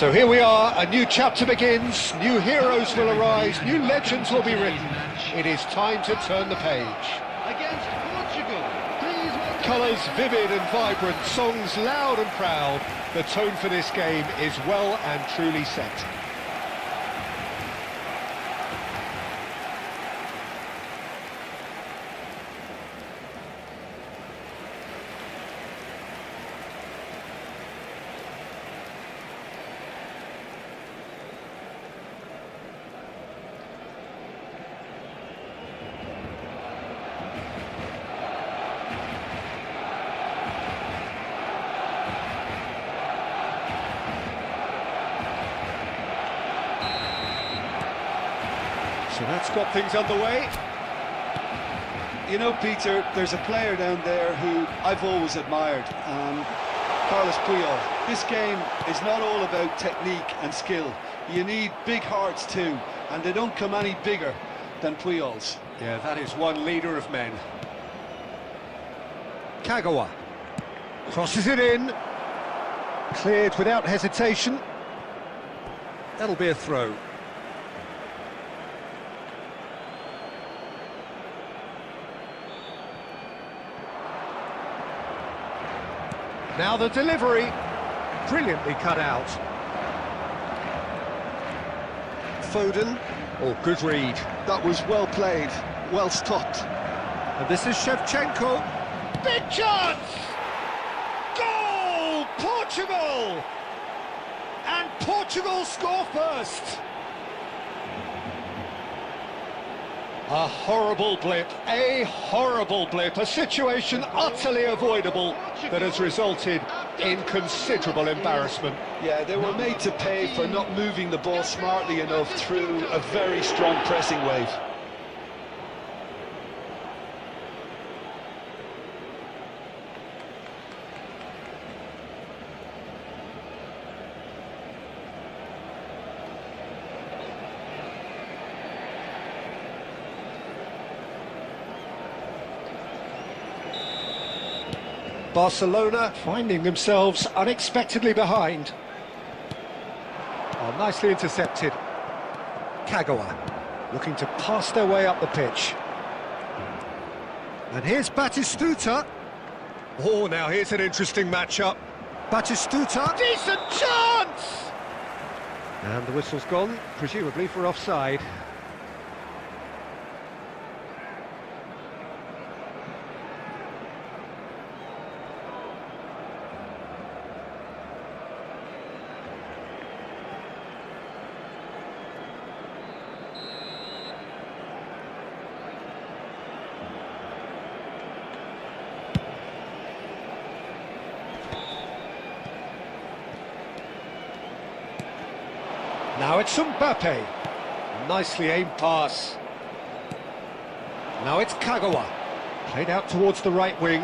So here we are, a new chapter begins, new heroes will arise, new legends will be written. It is time to turn the page. Against Portugal, please welcome... Colours vivid and vibrant, songs loud and proud. The tone for this game is well and truly set. So that's got things underway. You know, Peter, there's a player down there who I've always admired, Carlos Puyol. This game is not all about technique and skill. You need big hearts too, and they don't come any bigger than Puyol's. Yeah, that is one leader of men. Kagawa crosses it in, cleared without hesitation. That'll be a throw. Now the delivery, brilliantly cut out. Foden, oh, good read. That was well played, well stopped. And this is Shevchenko. Big chance! Goal! Portugal! And Portugal score first. A horrible blip, a situation utterly avoidable that has resulted in considerable embarrassment. Yeah, they were made to pay for not moving the ball smartly enough through a very strong pressing wave. Barcelona finding themselves unexpectedly behind. Oh, nicely intercepted. Kagawa looking to pass their way up the pitch. And here's Batistuta. Oh, now here's an interesting matchup. Batistuta, decent chance! And the whistle's gone, presumably for offside. Now it's Mbappe. Nicely aimed pass. Now it's Kagawa. Played out towards the right wing.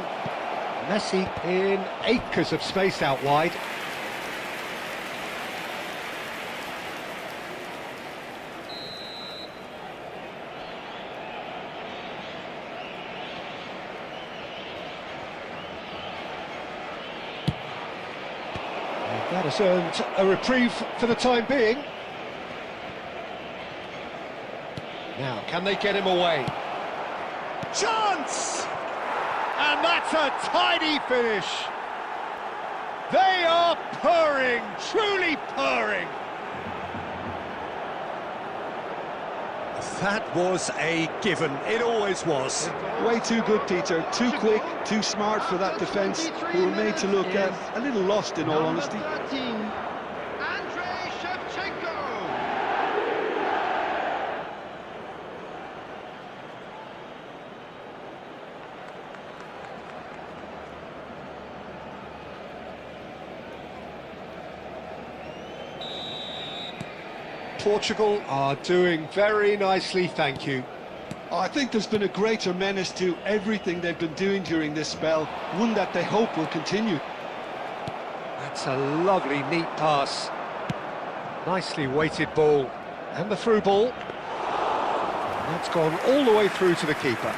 Messi in acres of space out wide. And that has earned a reprieve for the time being. Now, can they get him away? Chance! And that's a tidy finish. They are purring, truly purring. That was a given, it always was. Way too good, Peter. Too quick, too smart for that defence, who were made to look a little lost in all honesty. Portugal are doing very nicely, thank you. I think there's been a greater menace to everything they've been doing during this spell, one that they hope will continue. That's a lovely, neat pass. Nicely weighted ball. And the through ball. That's gone all the way through to the keeper.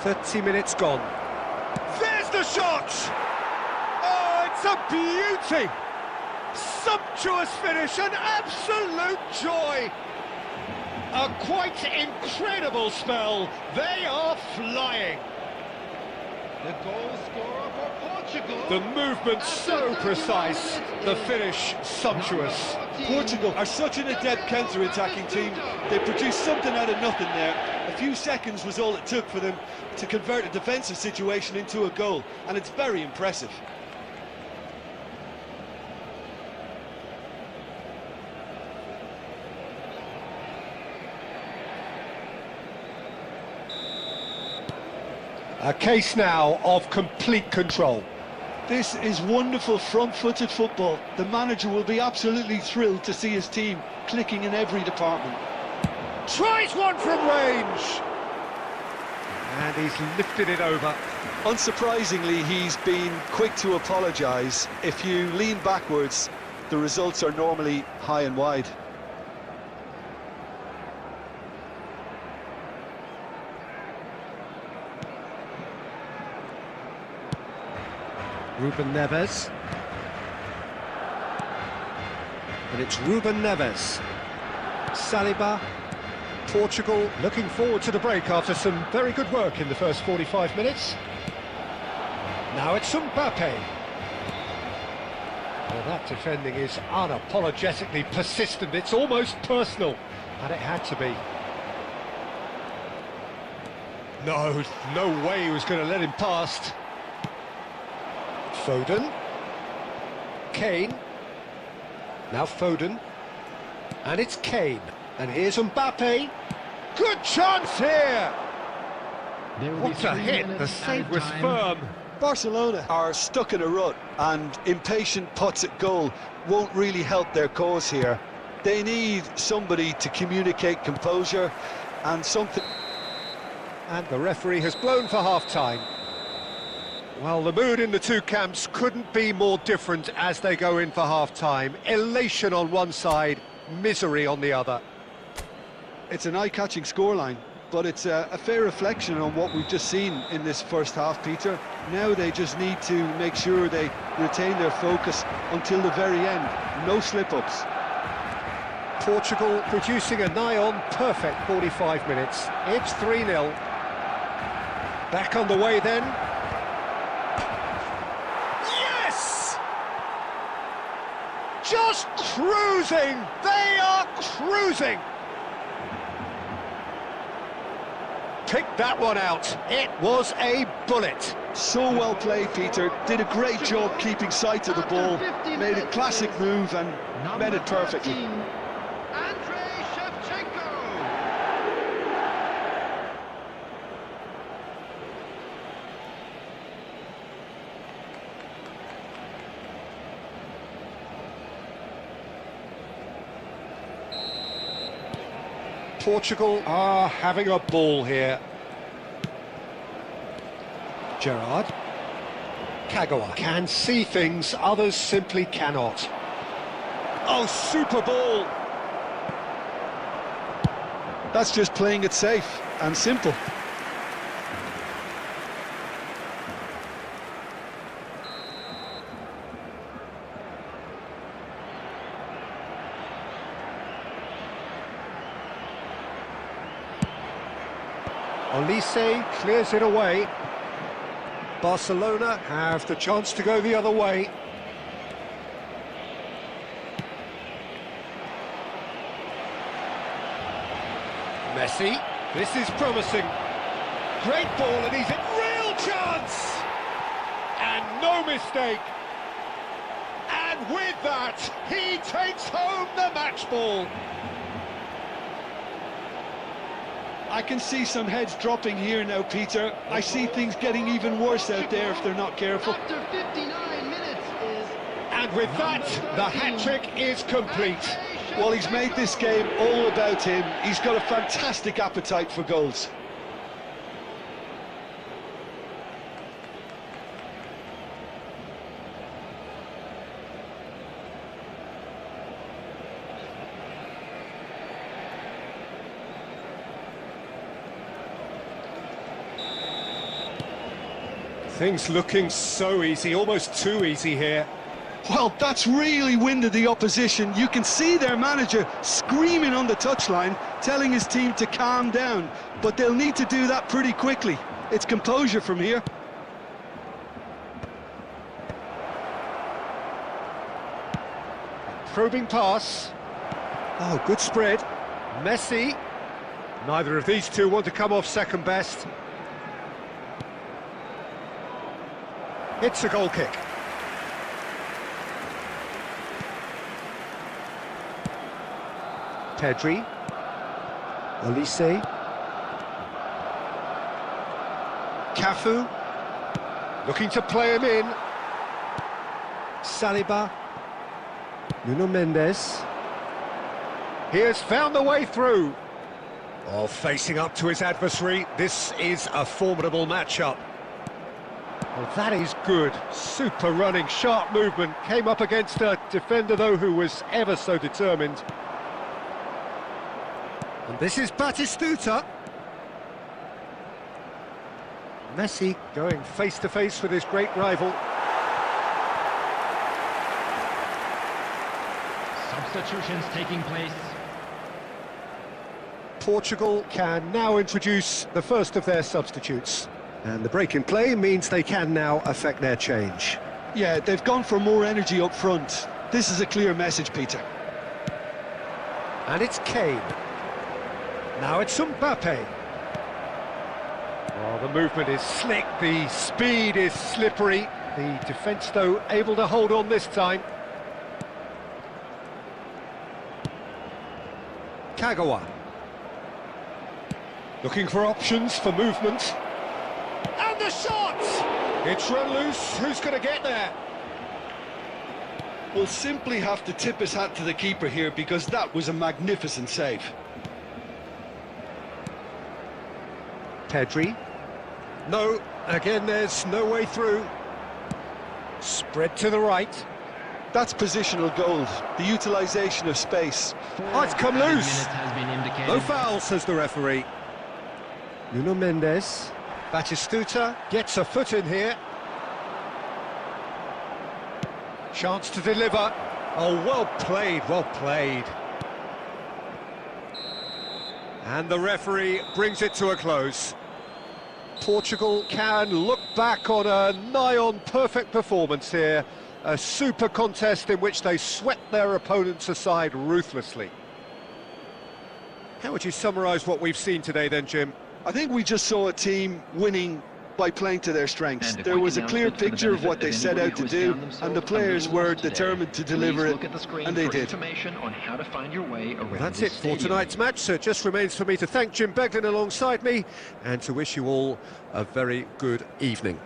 30 minutes gone. There's the shot! Oh, it's a beauty! Sumptuous finish, an absolute joy! A quite incredible spell. They are flying. The goal scorer for Portugal. The movement so precise, the finish sumptuous. Portugal are such an adept counter-attacking team. They produced something out of nothing there. A few seconds was all it took for them to convert a defensive situation into a goal, and it's very impressive. A case now of complete control. This is wonderful front-footed football. The manager will be absolutely thrilled to see his team clicking in every department. Tries one from range! And he's lifted it over. Unsurprisingly, he's been quick to apologise. If you lean backwards, the results are normally high and wide. Ruben Neves. And it's Ruben Neves. Saliba. Portugal looking forward to the break after some very good work in the first 45 minutes. Now it's Mbappe. Well, that defending is unapologetically persistent. It's almost personal. And it had to be. No way he was going to let him past. Foden. Kane. Now Foden. And it's Kane. And here's Mbappe. Good chance here! What a hit! The save was firm. Barcelona are stuck in a rut, and impatient putts at goal won't really help their cause here. They need somebody to communicate composure and something... And the referee has blown for half-time. Well, the mood in the two camps couldn't be more different as they go in for half-time. Elation on one side, misery on the other. It's an eye-catching scoreline, but it's a fair reflection on what we've just seen in this first half, Peter. Now they just need to make sure they retain their focus until the very end. No slip-ups. Portugal producing a nigh-on perfect 45 minutes. It's 3-0. Back on the way then. Yes! Just cruising! They are cruising! Picked that one out. It was a bullet. So well played, Peter. Did a great job keeping sight of the ball. Made a classic move and met it perfectly. Portugal are having a ball here. Gerrard. Kagawa can see things others simply cannot. Oh, super ball! That's just playing it safe and simple. Olise clears it away. Barcelona have the chance to go the other way. Messi, this is promising. Great ball and he's in real chance! And no mistake. And with that, he takes home the match ball. I can see some heads dropping here now, Peter. I see things getting even worse out there if they're not careful. After 59 minutes is... And with that, the hat-trick is complete. Well, he's made this game all about him. He's got a fantastic appetite for goals. Things looking so easy, almost too easy here. Well, that's really winded the opposition. You can see their manager screaming on the touchline, telling his team to calm down, but they'll need to do that pretty quickly. It's composure from here. Probing pass. Oh, good spread. Messi. Neither of these two want to come off second best. It's a goal kick. Pedri. Olise. Cafu. Looking to play him in. Saliba. Nuno Mendes. He has found the way through. Oh, facing up to his adversary, this is a formidable matchup. Well, that is good. Super running, sharp movement. Came up against a defender, though, who was ever so determined. And this is Batistuta. Messi going face-to-face with his great rival. Substitutions taking place. Portugal can now introduce the first of their substitutes. And the break in play means they can now affect their change. Yeah, they've gone for more energy up front. This is a clear message, Peter. And it's Kane. Now it's Mbappe. Oh, the movement is slick, the speed is slippery. The defence, though, able to hold on this time. Kagawa. Looking for options for movement. And the shot! It's run loose. Who's going to get there? We'll simply have to tip his hat to the keeper here because that was a magnificent save. Pedri. No, again there's no way through. Spread to the right. That's positional gold, the utilisation of space. Oh, it's come loose. Has been indicated. No foul, says the referee. Nuno Mendes. Batistuta gets a foot in here. Chance to deliver. Oh, well played, well played. And the referee brings it to a close. Portugal can look back on a nigh-on perfect performance here. A super contest in which they swept their opponents aside ruthlessly. How would you summarise what we've seen today then, Jim? I think we just saw a team winning by playing to their strengths. There was a clear picture of what they set out to do, and the players were determined to deliver it, and they did. Well, that's it for tonight's match, so it just remains for me to thank Jim Beglin alongside me, and to wish you all a very good evening.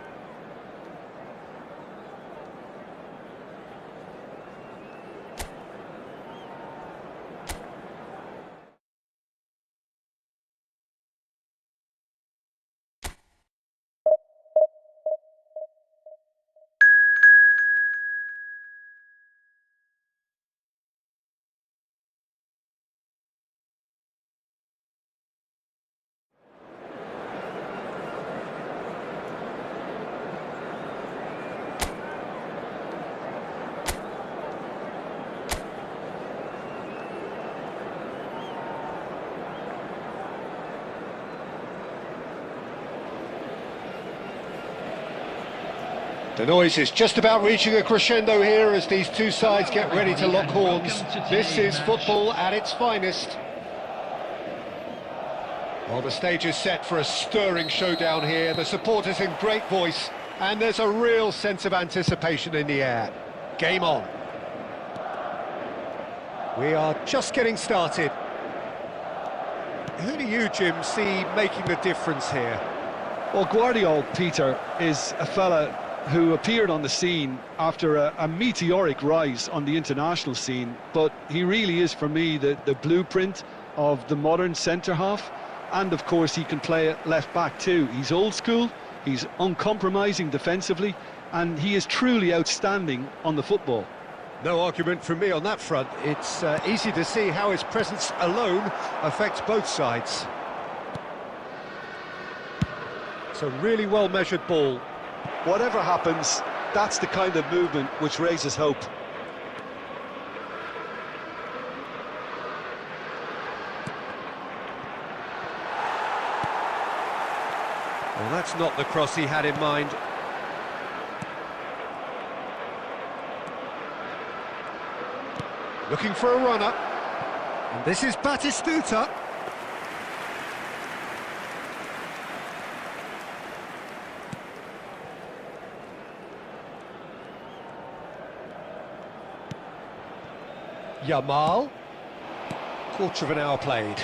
The noise is just about reaching a crescendo here as these two sides get ready to lock horns. This is football at its finest. Well, the stage is set for a stirring showdown here. The supporters in great voice, and there's a real sense of anticipation in the air. Game on. We are just getting started. Who do you, Jim, see making the difference here? Well, Guardiola, Peter, is a fella who appeared on the scene after a meteoric rise on the international scene, but he really is, for me, the blueprint of the modern centre-half, and of course he can play at left-back too. He's old school, he's uncompromising defensively, and he is truly outstanding on the football. No argument from me on that front. It's easy to see how his presence alone affects both sides. It's a really well-measured ball. Whatever happens, that's the kind of movement which raises hope. Well, that's not the cross he had in mind. Looking for a runner. And this is Batistuta. Yamal. Quarter of an hour played.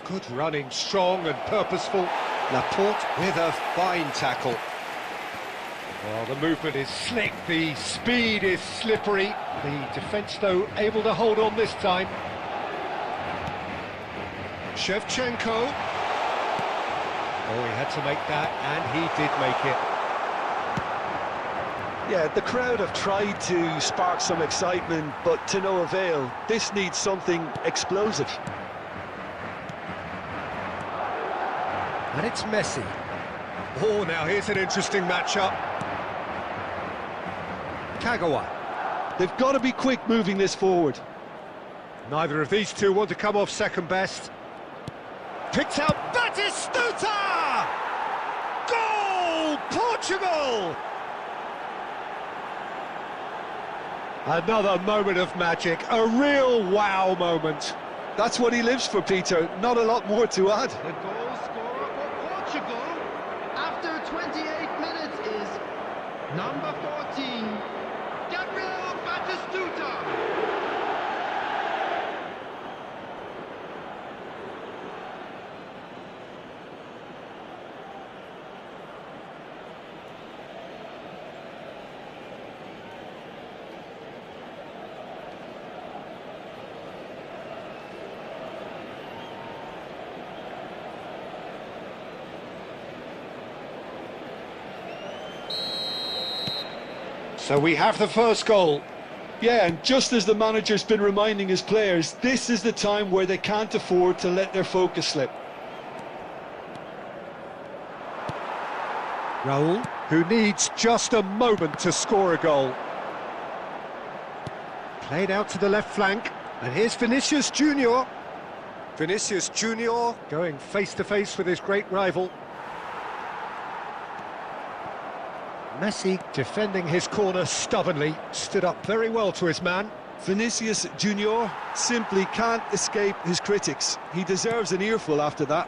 Good running, strong and purposeful. Laporte with a fine tackle. Well, the movement is slick, the speed is slippery. The defence, though, able to hold on this time. Shevchenko. Oh, he had to make that, and he did make it. Yeah, the crowd have tried to spark some excitement, but to no avail. This needs something explosive. And it's Messi. Oh, now here's an interesting matchup. Kagawa. They've got to be quick moving this forward. Neither of these two want to come off second best. Picked out Batistuta! Goal! Portugal! Another moment of magic, a real wow moment. That's what he lives for, Peter. Not a lot more to add. The goal scorer for Portugal after 28 minutes is number 14, Gabriel Batistuta. So we have the first goal. Yeah, and just as the manager's been reminding his players, this is the time where they can't afford to let their focus slip. Raul, who needs just a moment to score a goal. Played out to the left flank, and here's Vinicius Junior. Vinicius Junior going face-to-face with his great rival. Messi defending his corner stubbornly, stood up very well to his man. Vinicius Junior simply can't escape his critics. He deserves an earful after that.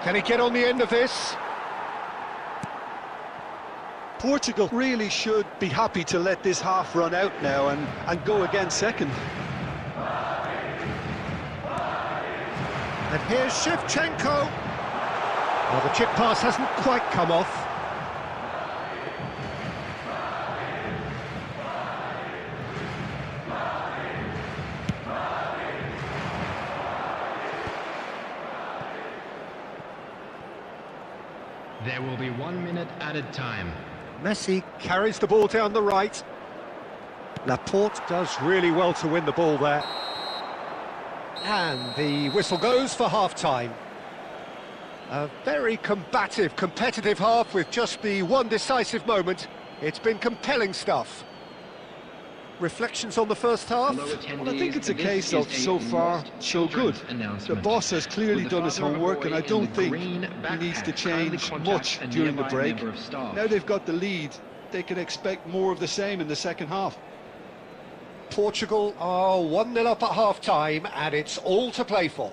Can he get on the end of this? Portugal really should be happy to let this half run out now and go again second. And here's Shevchenko. Well, the chip pass hasn't quite come off. There will be 1 minute added time. Messi carries the ball down the right. Laporte does really well to win the ball there. And the whistle goes for half-time. A very combative, competitive half with just the one decisive moment. It's been compelling stuff. Reflections on the first half? Well, I think it's a case of so far, so good. The boss has clearly done his homework, and I don't think he needs to change much during the break. Now they've got the lead, they can expect more of the same in the second half. Portugal are 1-0 up at half-time, and it's all to play for.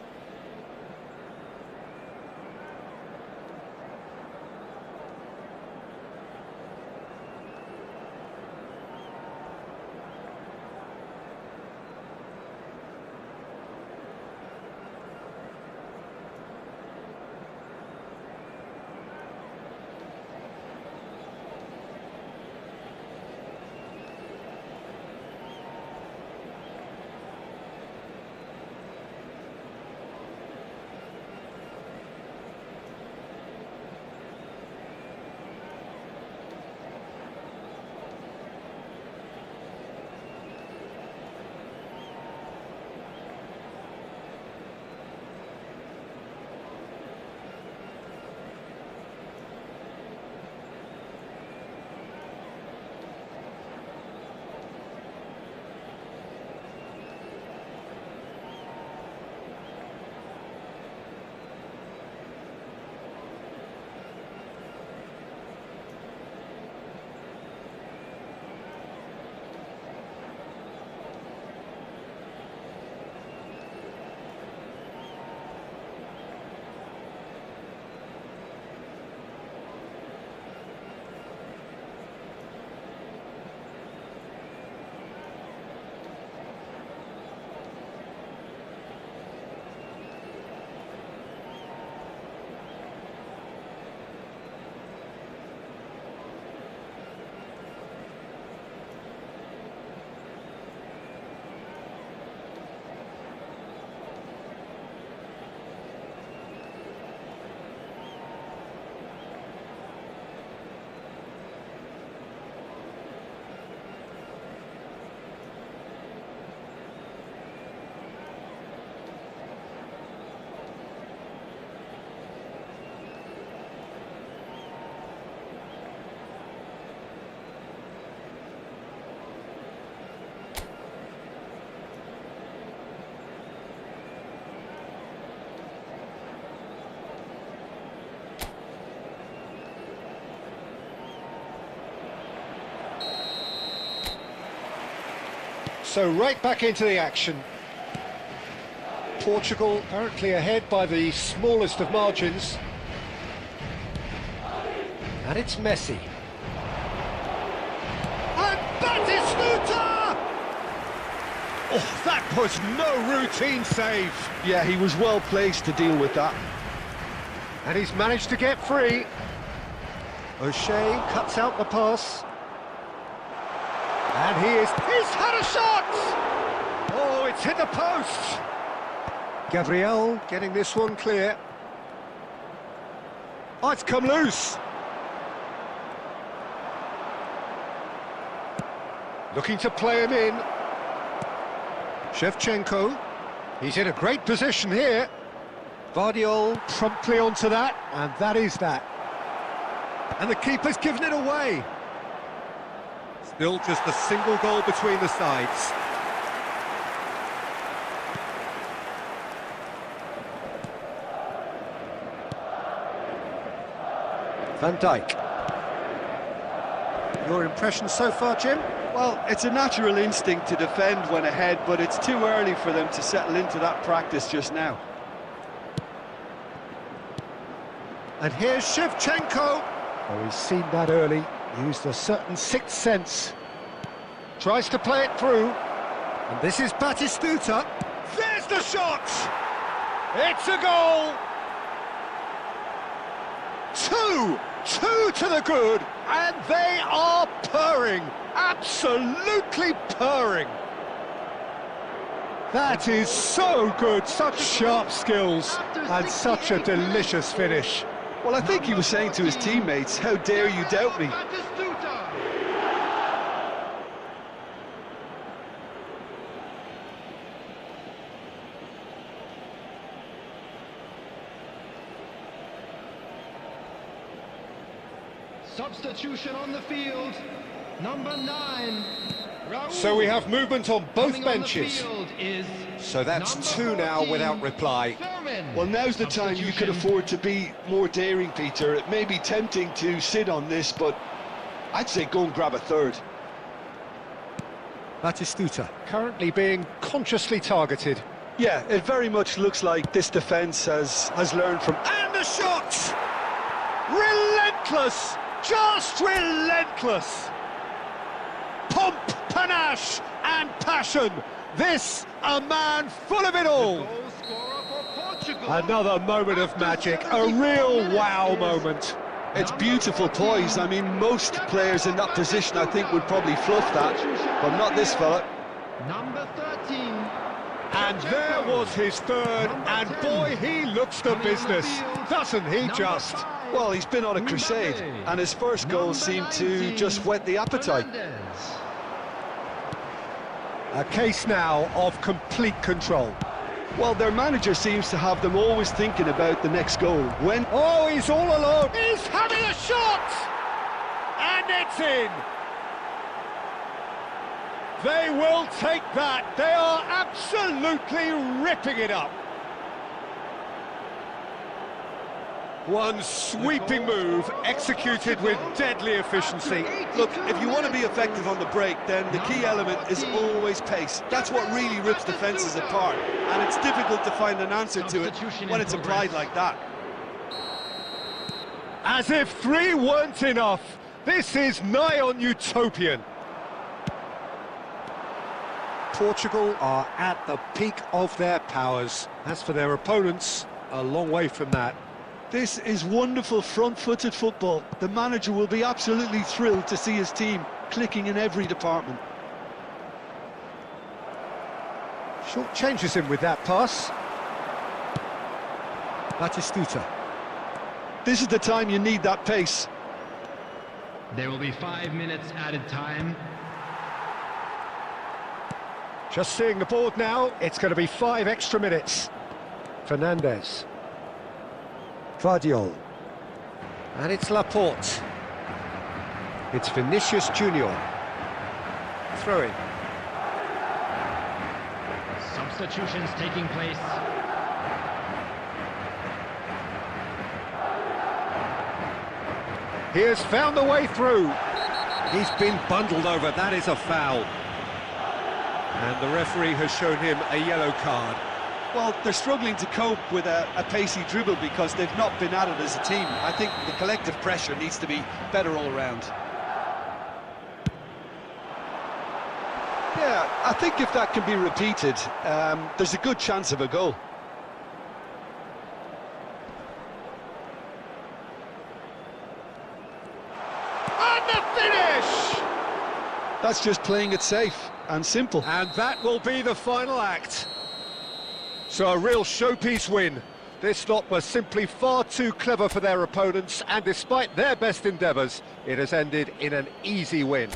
So right back into the action. Portugal currently ahead by the smallest of margins. And it's Messi. And Batistuta! Oh, that was no routine save. Yeah, he was well placed to deal with that. And he's managed to get free. O'Shea cuts out the pass. And he's had a shot! Oh, it's hit the post! Gabriel getting this one clear. Oh, it's come loose. Looking to play him in. Shevchenko. He's in a great position here. Vardiol promptly onto that, and that is that. And the keeper's given it away. Still just a single goal between the sides. Van Dijk. Your impression so far, Jim? Well, it's a natural instinct to defend when ahead, but it's too early for them to settle into that practice just now. And here's Shevchenko. Oh, he's seen that early, used a certain sixth sense. Tries to play it through. And this is Batistuta. There's the shot! It's a goal! Two to the good, and they are purring, absolutely purring. That is so good, such sharp skills, and such a delicious finish. Well, I think he was saying to his teammates, how dare you doubt me? Substitution on the field, number 9. Raul. So we have movement on both Coming on the benches. field is So that's number 2 now 14, without reply. Thurman. Well, now's the time you could afford to be more daring, Peter. It may be tempting to sit on this, but I'd say go and grab a third. Batistuta currently being consciously targeted. Yeah, it very much looks like this defence has learned from... And the shot! Relentless! Just relentless! Pomp, panache and passion. This, a man full of it all. Goal scorer for Portugal. Another moment of magic, a real wow moment. It's beautiful poise. I mean, most players in that position, I think, would probably fluff that, but not this fella. Number 13. And there was his third, and boy, he looks the business, doesn't he just? Well, he's been on a crusade, and his first goal seemed to just whet the appetite. A case now of complete control. Well, their manager seems to have them always thinking about the next goal. When... Oh, he's all alone. He's having a shot! And it's in! They will take that. They are absolutely ripping it up. One sweeping move, executed with deadly efficiency. Look, if you want to be effective on the break, then the key element is always pace. That's what really rips defences apart, and it's difficult to find an answer to it when it's applied like that. As if 3 weren't enough, this is nigh on utopian. Portugal are at the peak of their powers. As for their opponents, a long way from that. This is wonderful front-footed football. The manager will be absolutely thrilled to see his team clicking in every department. Short changes him with that pass. Batistuta. This is the time you need that pace. There will be 5 minutes added time. Just seeing the board now, it's going to be 5 extra minutes. Fernandez. Vardiol. And it's Laporte. It's Vinicius Junior. Throw in. Substitutions taking place. He has found the way through. He's been bundled over. That is a foul. And the referee has shown him a yellow card. Well, they're struggling to cope with a pacey dribble because they've not been at it as a team. I think the collective pressure needs to be better all around. Yeah, I think if that can be repeated, there's a good chance of a goal. And the finish! That's just playing it safe and simple. And that will be the final act. So a real showpiece win. This lot was simply far too clever for their opponents, and despite their best endeavours, it has ended in an easy win.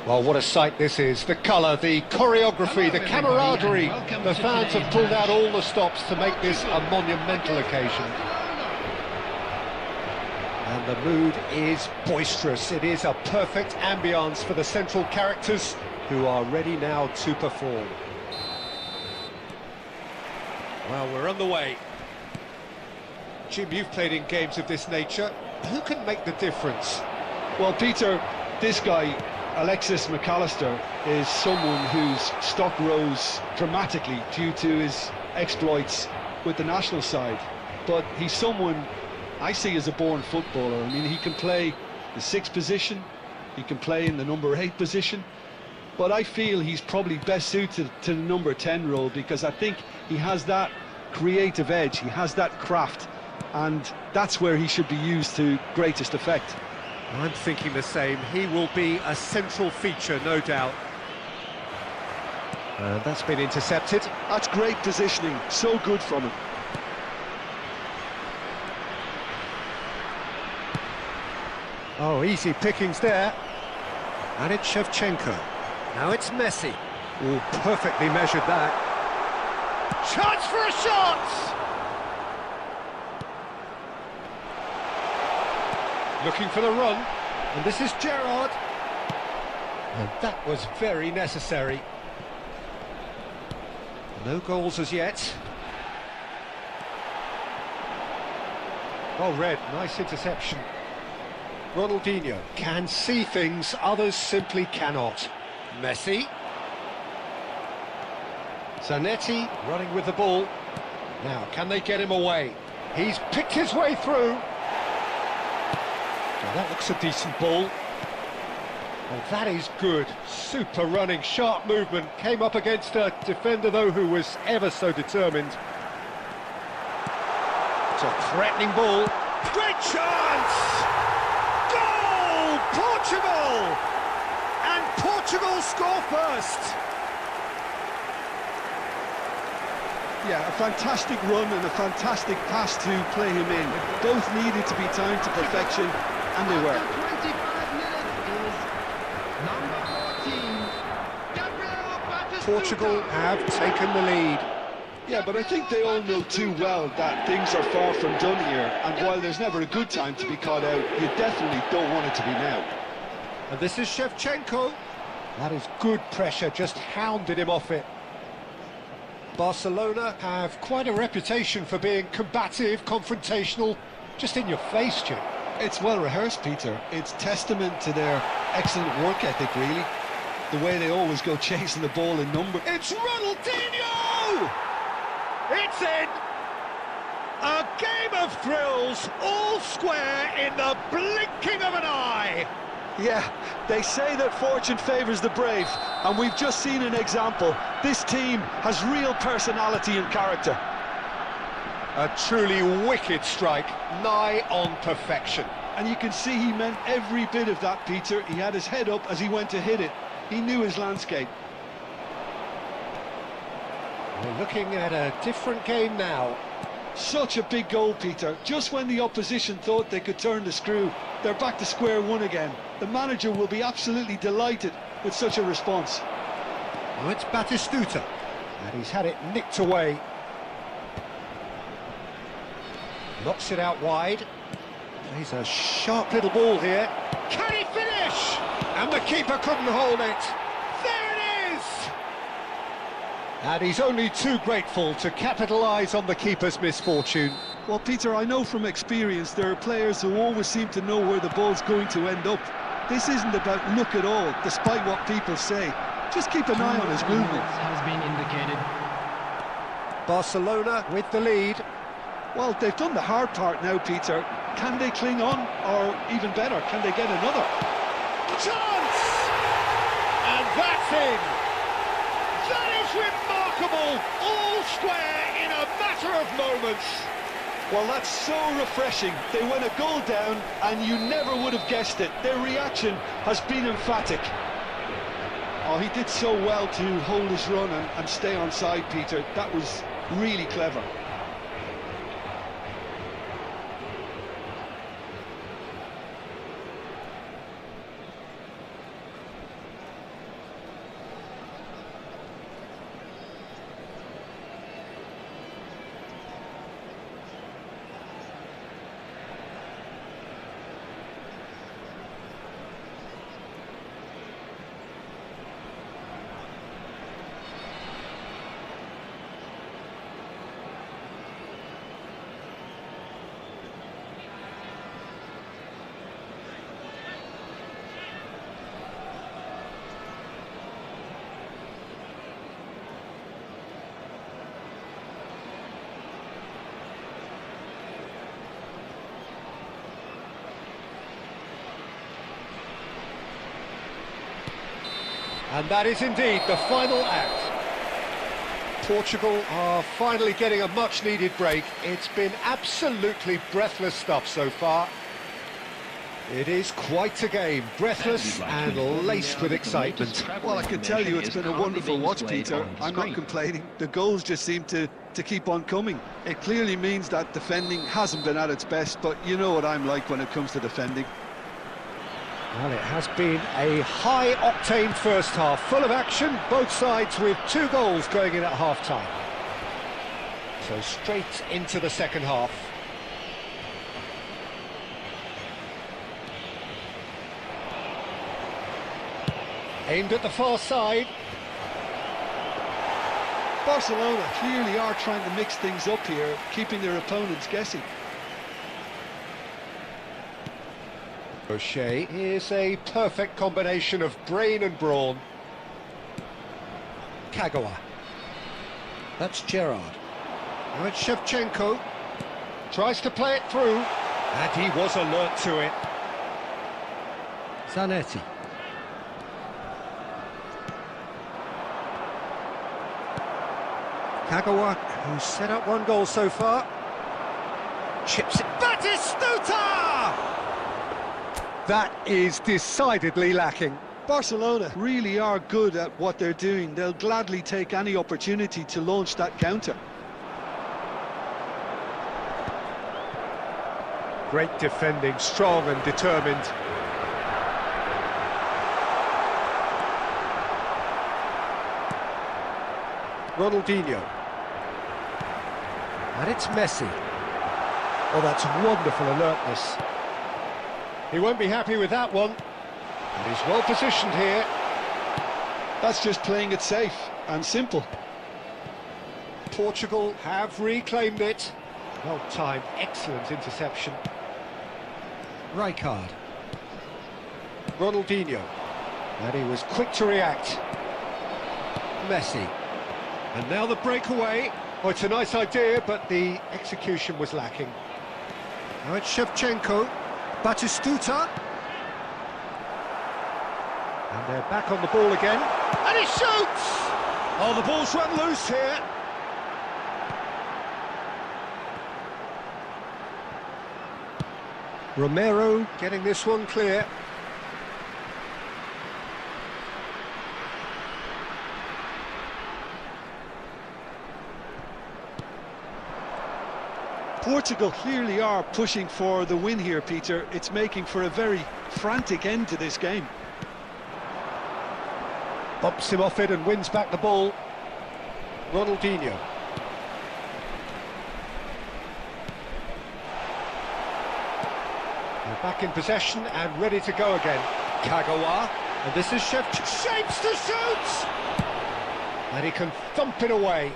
Well, what a sight this is. The colour, the choreography, the camaraderie. The fans have pulled out all the stops to make this a monumental occasion. And the mood is boisterous. It is a perfect ambience for the central characters who are ready now to perform. Well, we're on the way. Jim, you've played in games of this nature. Who can make the difference? Well, Peter, this guy, Alexis McAllister, is someone whose stock rose dramatically due to his exploits with the national side. But he's someone I see as a born footballer. I mean, he can play the 6th position, he can play in the number 8 position, but I feel he's probably best suited to the number 10 role because I think he has that creative edge, he has that craft, and that's where he should be used to greatest effect. I'm thinking the same. He will be a central feature, no doubt. And that's been intercepted. That's great positioning, so good from him. Oh, easy pickings there. And it's Shevchenko. Now it's Messi. Oh, perfectly measured that. Chance for a shot! Looking for the run, and this is Gerrard. And that was very necessary. No goals as yet. Well read, nice interception. Ronaldinho can see things others simply cannot. Messi. Zanetti running with the ball. Now, can they get him away? He's picked his way through. Now, that looks a decent ball. Oh, that is good. Super running, sharp movement. Came up against a defender, though, who was ever so determined. It's a threatening ball. Great chance! Goal! Portugal! And Portugal score first. Yeah, a fantastic run and a fantastic pass to play him in. Both needed to be timed to perfection, and they were. 25 minutes is number 14, Gabriel Batistuta. Portugal have taken the lead. Yeah, but I think they all know too well that things are far from done here, and while there's never a good time to be caught out, you definitely don't want it to be now. And this is Shevchenko. That is good pressure, just hounded him off it. Barcelona have quite a reputation for being combative, confrontational, just in your face, Jim. It's well rehearsed, Peter. It's testament to their excellent work ethic, really. The way they always go chasing the ball in number. It's Ronaldinho! It's in! A game of thrills, all square in the blinking of an eye! Yeah, they say that fortune favours the brave, and we've just seen an example. This team has real personality and character. A truly wicked strike, nigh on perfection. And you can see he meant every bit of that, Peter. He had his head up as he went to hit it. He knew his landscape. We're looking at a different game now. Such a big goal, Peter. Just when the opposition thought they could turn the screw, they're back to square one again. The manager will be absolutely delighted with such a response. Now it's Batistuta, and he's had it nicked away. Knocks it out wide. Plays a sharp little ball here. Can he finish? And the keeper couldn't hold it. There it is! And he's only too grateful to capitalise on the keeper's misfortune. Well, Peter, I know from experience there are players who always seem to know where the ball's going to end up. This isn't about luck at all, despite what people say. Just keep an eye on his movements. Has been indicated. Barcelona with the lead. Well, they've done the hard part now, Peter. Can they cling on? Or even better, can they get another? Chance! And that's in! That is remarkable! All square in a matter of moments. Well, that's so refreshing. They went a goal down, and you never would have guessed it. Their reaction has been emphatic. Oh, he did so well to hold his run and stay on side, Peter. That was really clever. And that is indeed the final act. Portugal are finally getting a much-needed break. It's been absolutely breathless stuff so far. It is quite a game, breathless and laced with excitement. Well, I can tell you it's been a wonderful watch, Peter. I'm not complaining. The goals just seem to keep on coming. It clearly means that defending hasn't been at its best, but you know what I'm like when it comes to defending. Well, it has been a high-octane first half, full of action, both sides with 2 goals going in at half-time. So straight into the second half. Aimed at the far side. Barcelona clearly are trying to mix things up here, keeping their opponents guessing. O'Shea is a perfect combination of brain and brawn. Kagawa. That's Gerrard. Now it's Shevchenko. Tries to play it through. And he was alert to it. Zanetti. Kagawa, who's set up one goal so far. Chips it. Batistuta! That is decidedly lacking. Barcelona really are good at what they're doing. They'll gladly take any opportunity to launch that counter. Great defending, strong and determined. Ronaldinho. And it's Messi. Oh, that's wonderful alertness. He won't be happy with that one. And he's well positioned here. That's just playing it safe and simple. Portugal have reclaimed it. Well timed, excellent interception. Rijkaard. Ronaldinho. And he was quick to react. Messi. And now the breakaway. Oh, it's a nice idea, but the execution was lacking. Now it's Shevchenko. Batistuta. And they're back on the ball again. And he shoots! Oh, the ball's run loose here. Romero getting this one clear. Portugal clearly are pushing for the win here, Peter. It's making for a very frantic end to this game. Bumps him off it and wins back the ball. Ronaldinho. They're back in possession and ready to go again. Kagawa. And this is Shapes to shoot! And he can thump it away.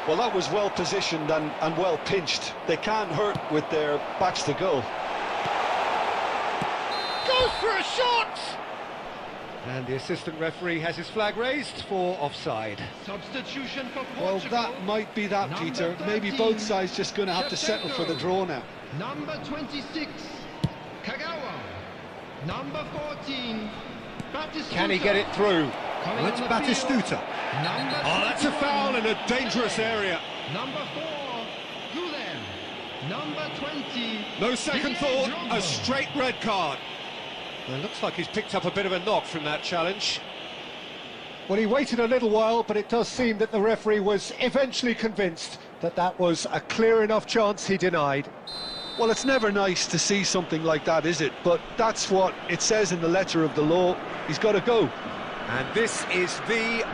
Well, that was well positioned and well pinched. They can't hurt with their backs to goal. Goes for a shot! And the assistant referee has his flag raised for offside. Substitution for Portugal. Well, that might be that, Number Peter. 13, Maybe both sides just going to have to settle for the draw now. Number 26, Kagawa. Number 14, Batistuta. Can he get it through? Coming Well, it's on the field, Batistuta. Number Oh, that's a 21, foul in a dangerous area. Number 4, Gulen. Number 20. No second Didier thought, Drogba. a straight red card. Well, it looks like he's picked up a bit of a knock from that challenge. Well, he waited a little while, but it does seem that the referee was eventually convinced that that was a clear enough chance he denied. Well, it's never nice to see something like that, is it? But that's what it says in the letter of the law. He's got to go. And this is the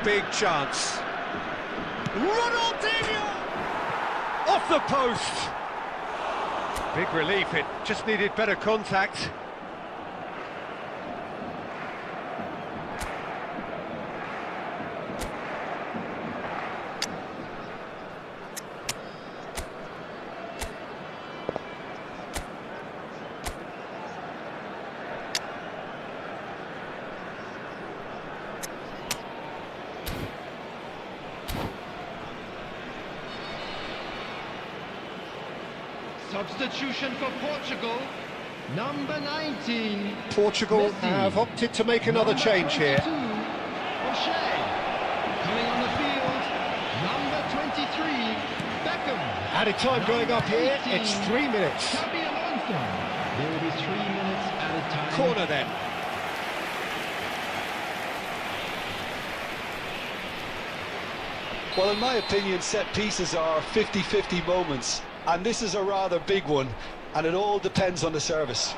big chance. Ronaldinho! Off the post! Big relief, it just needed better contact. Substitution for Portugal, number 19. Portugal Messi. have opted to make another Number change here. 22, O'Shea. Coming on the field, number 23, Beckham. Added time going up here, it's 3 minutes. Xabi Alonso. There will be 3 minutes at a time. Corner then. Well, in my opinion, set pieces are 50-50 moments. And this is a rather big one. And it all depends on the service.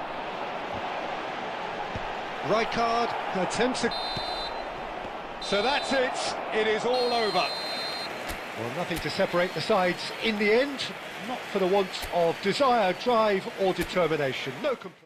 Rijkaard attempts it. So that's it. It is all over. Well, nothing to separate the sides in the end. Not for the want of desire, drive or determination. No complaint.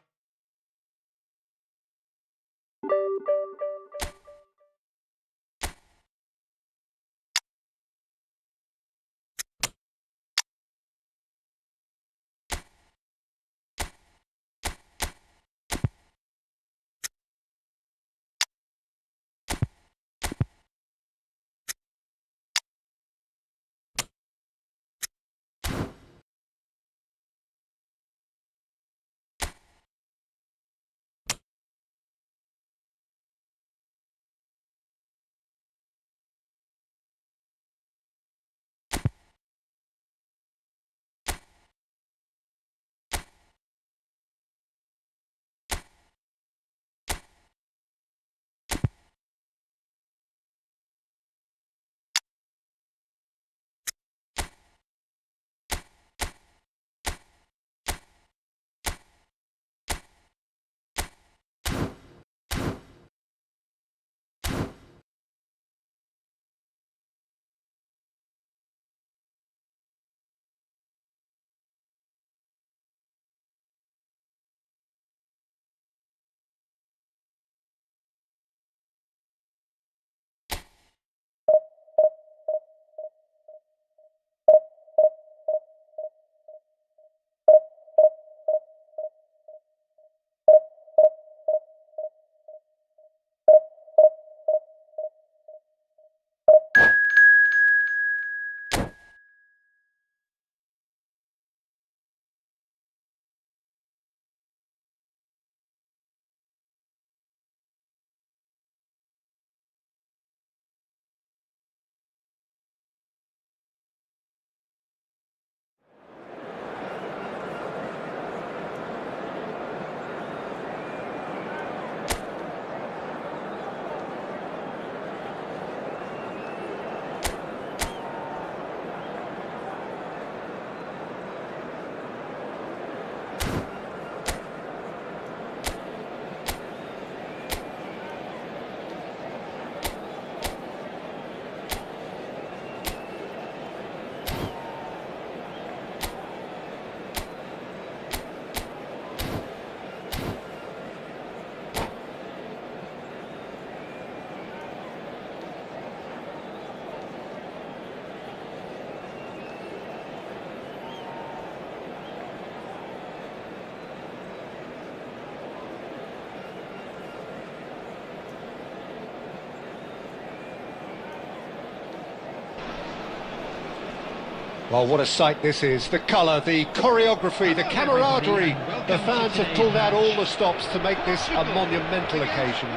Well, what a sight this is. The colour, the choreography, the camaraderie. The fans have pulled out all the stops to make this a monumental occasion.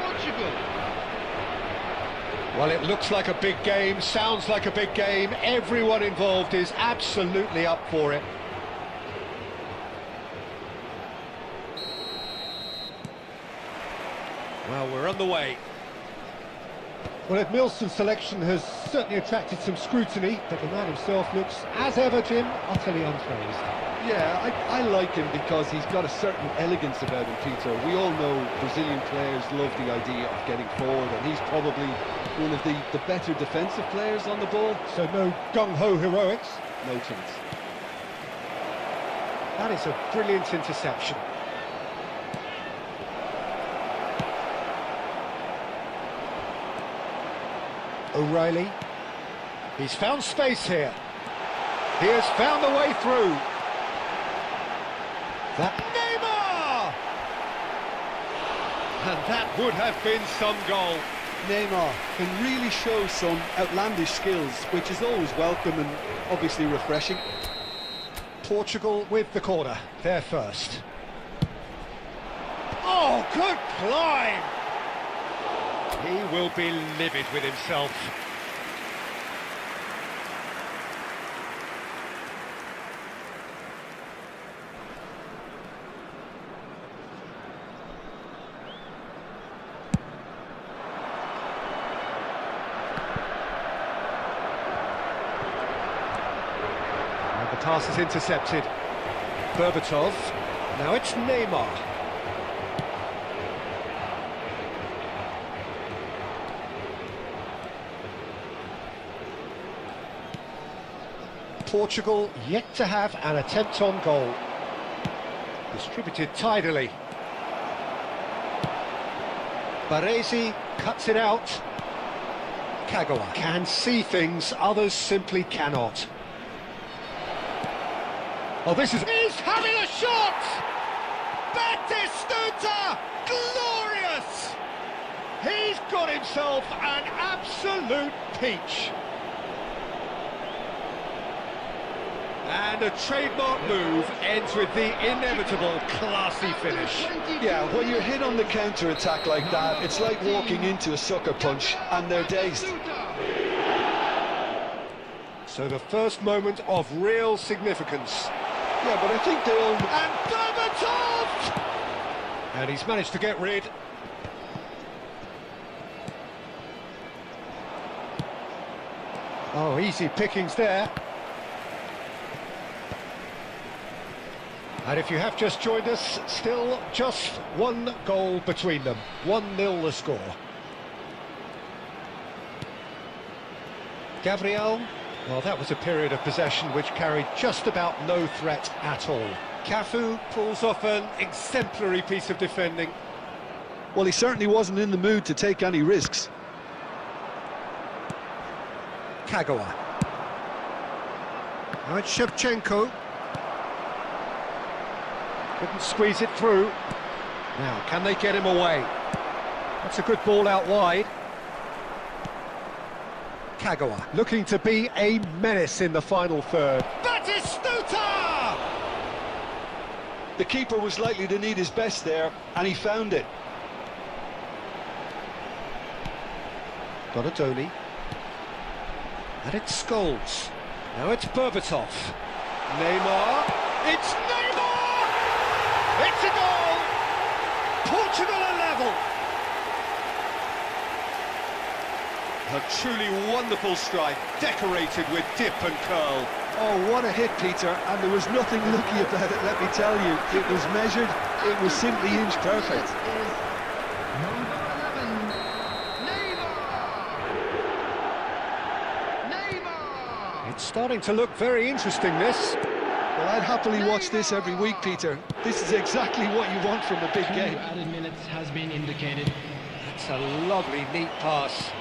Well, it looks like a big game, sounds like a big game. Everyone involved is absolutely up for it. Well, we're on the way. Well, Ed Milson's selection has certainly attracted some scrutiny, but the man himself looks, as ever, Jim, utterly unfazed. Yeah, I like him because he's got a certain elegance about him, Peter. We all know Brazilian players love the idea of getting forward, and he's probably one of the better defensive players on the ball. So no gung-ho heroics. No chance. That is a brilliant interception. O'Reilly. He's found space here. He has found a way through. That Neymar! And that would have been some goal. Neymar can really show some outlandish skills, which is always welcome and obviously refreshing. Portugal with the corner. They're first. Oh, good climb! He will be livid with himself. And the pass is intercepted. Berbatov. Now it's Neymar. Portugal yet to have an attempt on goal. Distributed tidily. Baresi cuts it out. Kagawa can see things others simply cannot. Oh, this is... He's having a shot! Batistuta! Glorious! He's got himself an absolute peach. And a trademark move ends with the inevitable classy finish. Yeah, when you're hit on the counter-attack like that, it's like walking into a sucker punch and they're dazed. So the first moment of real significance. Yeah, but I think they all... And Berbatov! And he's managed to get rid. Oh, easy pickings there. And if you have just joined us, still just one goal between them. 1-0 the score. Gabriel, well, that was a period of possession which carried just about no threat at all. Cafu pulls off an exemplary piece of defending. Well, he certainly wasn't in the mood to take any risks. Kagawa. Now it's Shevchenko. Couldn't squeeze it through. Now, can they get him away? That's a good ball out wide. Kagawa looking to be a menace in the final third. Batistuta! The keeper was likely to need his best there, and he found it. Donatoni. And it's Scholes. Now it's Berbatov. Neymar. It's Neymar! It's a goal! Portugal are level! A truly wonderful strike, decorated with dip and curl. Oh, what a hit, Peter, and there was nothing lucky about it, let me tell you. It was measured, it was simply inch perfect. Number 11, Neymar! It's starting to look very interesting, this. Well, I'd happily watch this every week, Peter. This is exactly what you want from a big game. Added minutes has been indicated. That's a lovely, neat pass.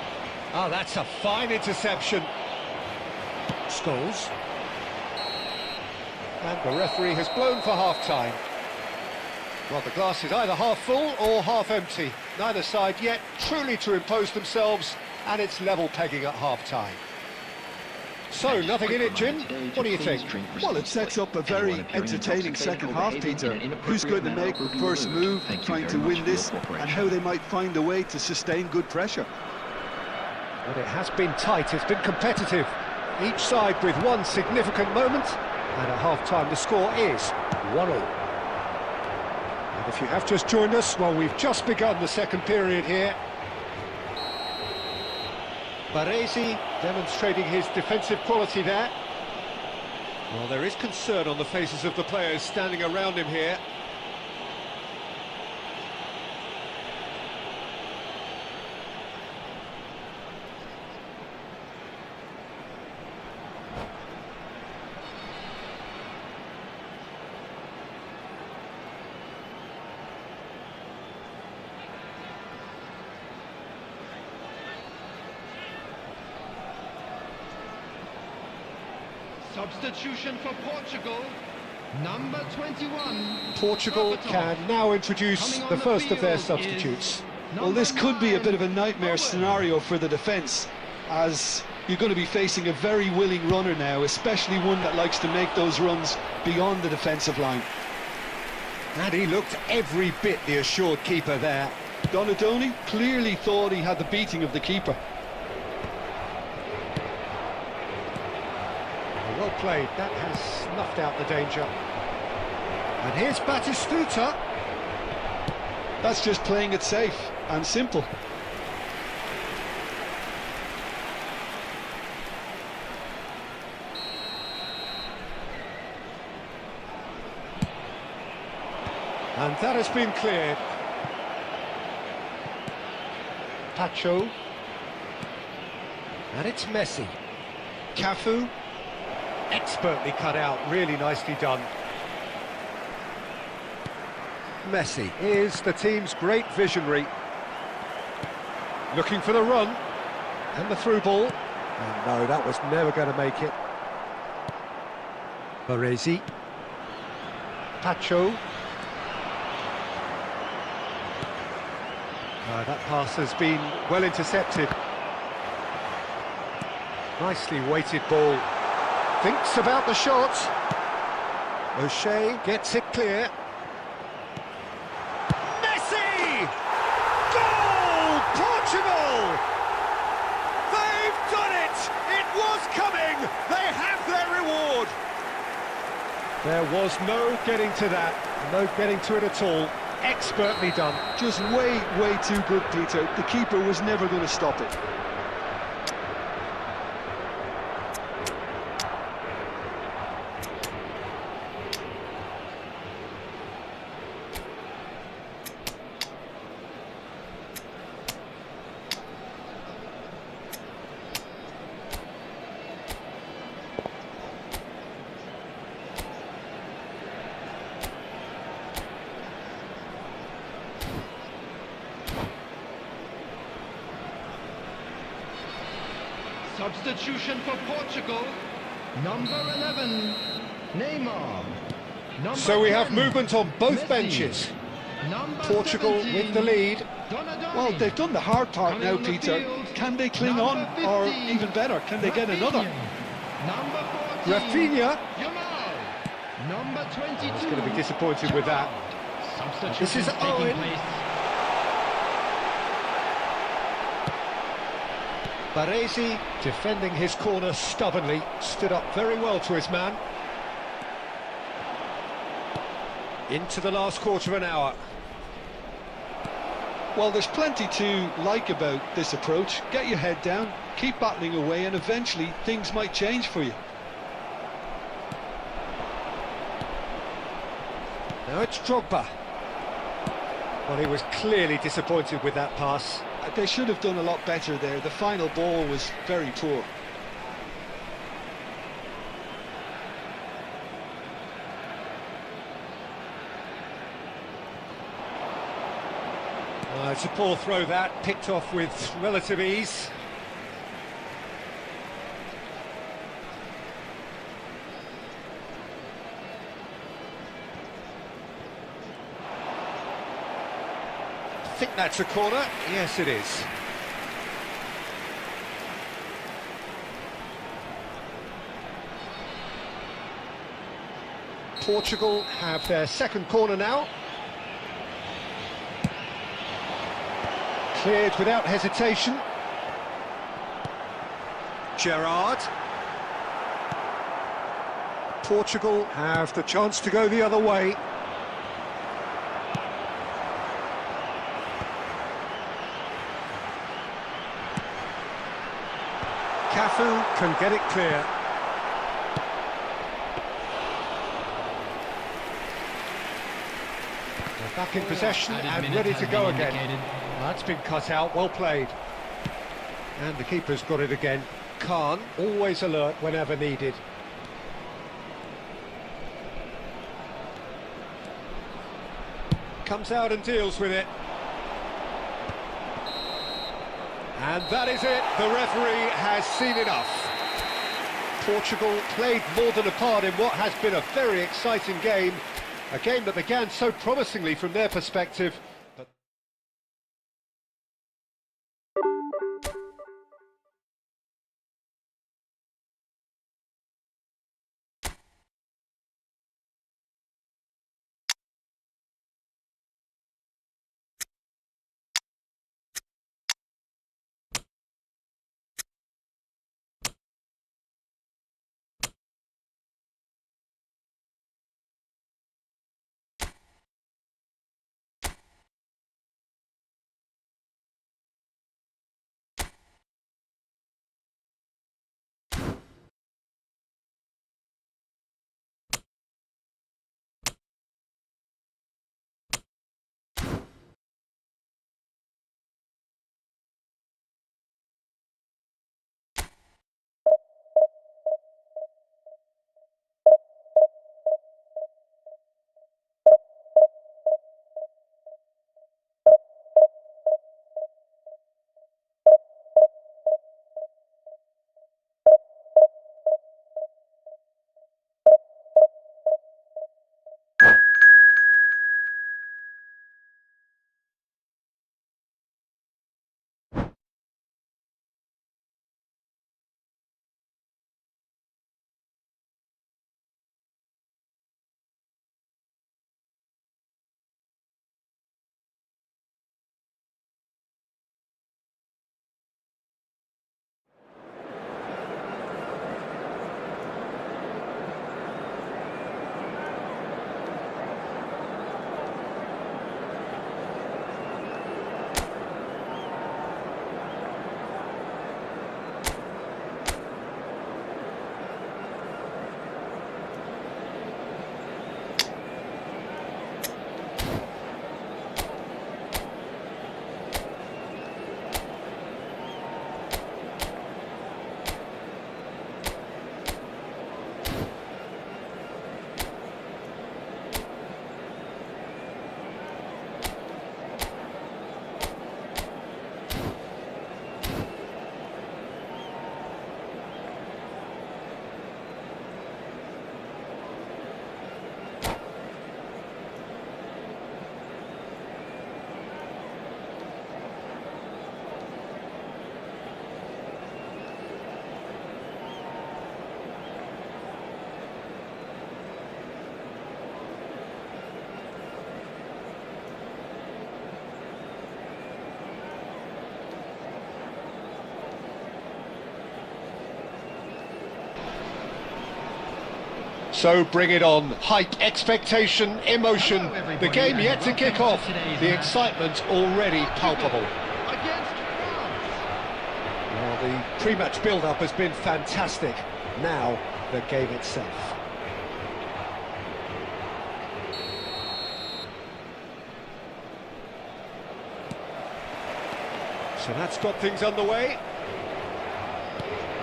Oh, that's a fine interception. Scholes. And the referee has blown for half-time. Well, the glass is either half full or half empty. Neither side yet truly to impose themselves, and it's level pegging at half-time. So, nothing in it, Jim. What do you think? Well, it sets up a very entertaining second half, Peter. Who's going to make the first move, trying to win this, and how they might find a way to sustain good pressure. But it has been tight, it's been competitive. Each side with one significant moment, and at half-time the score is 1-1. And if you have just joined us, well, we've just begun the second period here. Baresi demonstrating his defensive quality there. Well, there is concern on the faces of the players standing around him here. Substitution for Portugal, number 21. Portugal can now introduce the first of their substitutes. Well, this could be a bit of a nightmare scenario for the defence, as you're going to be facing a very willing runner now, especially one that likes to make those runs beyond the defensive line. And he looked every bit the assured keeper there. Donadoni clearly thought he had the beating of the keeper. Well played, that has snuffed out the danger. And here's Batistuta. That's just playing it safe and simple. And that has been cleared. Pacho. And it's Messi. Cafu. Expertly cut out, really nicely done. Messi is the team's great visionary. Looking for the run. And the through ball. And no, that was never going to make it. Baresi. Pacho. That pass has been well intercepted. Nicely weighted ball. Thinks about the shot. O'Shea gets it clear. Messi! Goal! Portugal! They've done it! It was coming! They have their reward! There was no getting to that. No getting to it at all. Expertly done. Just way too good, Peter. The keeper was never going to stop it. Substitution for Portugal, number 11, Neymar. Number So we have 10, movement on both Messi. benches. Number Portugal 17, with the lead. Donadoni. Well, they've done the hard part Coming now, on the Peter. field, Can they cling number on, or 15, even better, can they get another? Number 14, Rafinha. Yamal. Number 22. He's going to be disappointed with that. Substitution This is taking Owen. place. Baresi defending his corner stubbornly, stood up very well to his man. Into the last quarter of an hour. Well, there's plenty to like about this approach. Get your head down, keep battling away, and eventually things might change for you. Now it's Drogba. Well, he was clearly disappointed with that pass. They should have done a lot better there. The final ball was very poor. It's a poor throw that, picked off with relative ease. I think that's a corner. Yes, it is. Portugal have their second corner now. Cleared without hesitation. Gerrard. Portugal have the chance to go the other way. Cafu can get it clear. They're back in possession and ready to go again. That's been cut out, well played. And the keeper's got it again. Khan, always alert whenever needed. Comes out and deals with it. And that is it, the referee has seen enough. Portugal played more than a part in what has been a very exciting game. A game that began so promisingly from their perspective. But so bring it on. Hype, expectation, emotion. The game yet to kick off. The excitement already palpable. Well, the pre-match build-up has been fantastic. Now, the game itself. So that's got things underway.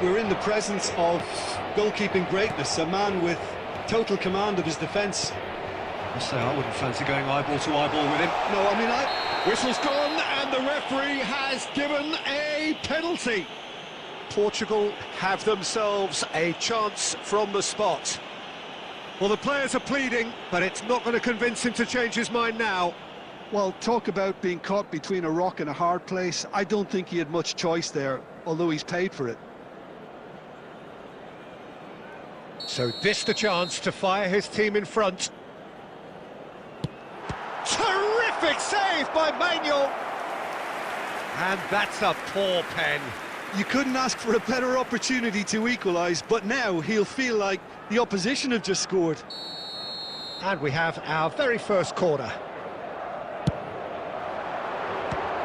We're in the presence of goalkeeping greatness, a man with total command of his defence. I say I wouldn't fancy going eyeball to eyeball with him. No, I mean, Whistle's gone and the referee has given a penalty. Portugal have themselves a chance from the spot. Well, the players are pleading, but it's not going to convince him to change his mind now. Well, talk about being caught between a rock and a hard place. I don't think he had much choice there, although he's paid for it. So this the chance to fire his team in front. Terrific save by Manuel! And that's a poor pen. You couldn't ask for a better opportunity to equalise, but now he'll feel like the opposition have just scored. And we have our very first corner.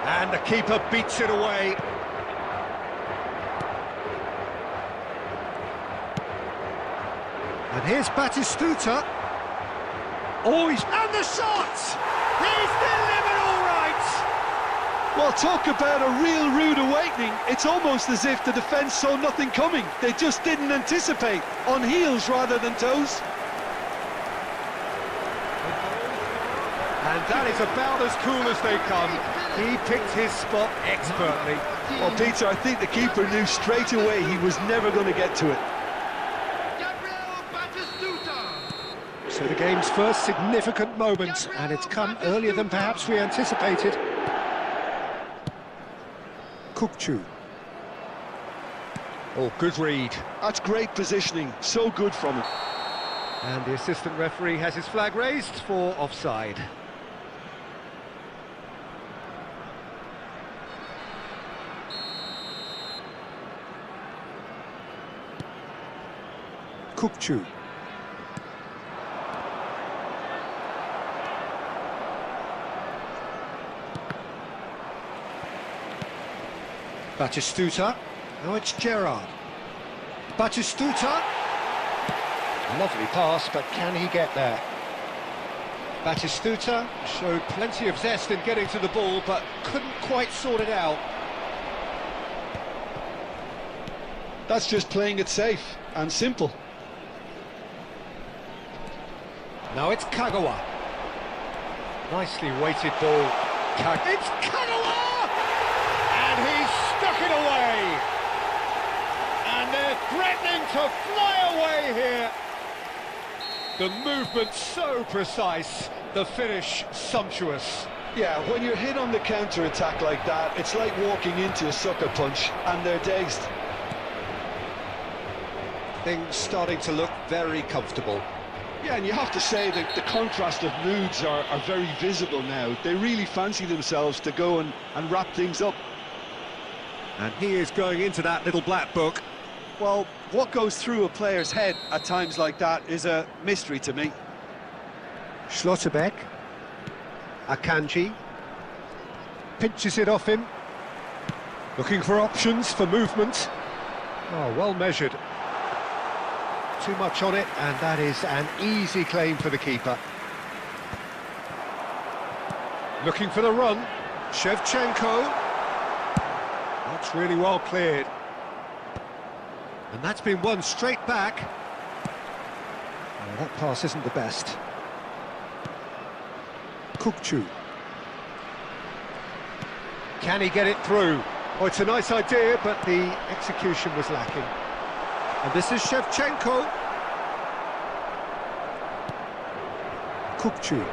And the keeper beats it away. And here's Batistuta. Oh, and the shot! He's delivered all right! Well, talk about a real rude awakening. It's almost as if the defence saw nothing coming. They just didn't anticipate, on heels rather than toes. And that is about as cool as they come. He picked his spot expertly. Well, Peter, I think the keeper knew straight away he was never going to get to it. So the game's first significant moment, and it's come earlier than perhaps we anticipated. Kukçu. Oh, good read. That's great positioning, so good from him. And the assistant referee has his flag raised for offside. Kukçu. Batistuta. Now it's Gerrard. Batistuta. Lovely pass, but can he get there? Batistuta showed plenty of zest in getting to the ball, but couldn't quite sort it out. That's just playing it safe and simple. Now it's Kagawa. Nicely weighted ball. It's Kagawa! And he's stuck it away! And they're threatening to fly away here. The movement so precise, the finish sumptuous. Yeah, when you're hit on the counter-attack like that, it's like walking into a sucker punch, and they're dazed. Things starting to look very comfortable. Yeah, and you have to say that the contrast of moods are very visible now. They really fancy themselves to go and wrap things up. And he is going into that little black book. Well, what goes through a player's head at times like that is a mystery to me. Schlotterbeck. Akanji. Pinches it off him. Looking for options for movement. Oh, well measured. Too much on it, and that is an easy claim for the keeper. Looking for the run. Shevchenko. That's really well cleared. And that's been won straight back. Oh, that pass isn't the best. Kukçu. Can he get it through? Oh, it's a nice idea, but the execution was lacking. And this is Shevchenko. Kukçu.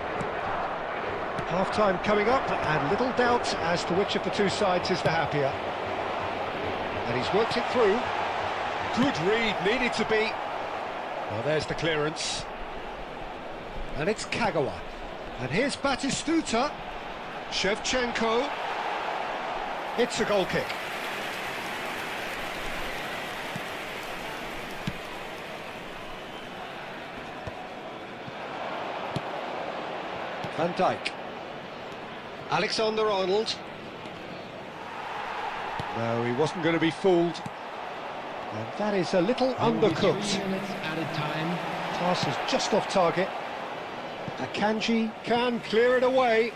Half-time coming up, and little doubt as to which of the two sides is the happier. And he's worked it through. Good read, needed to be. Well, there's the clearance. And it's Kagawa. And here's Batistuta. Shevchenko. It's a goal kick. Van Dijk. Alexander-Arnold. No, he wasn't going to be fooled. And that is a little undercooked. Added time. Pass is just off target. Akanji can clear it away.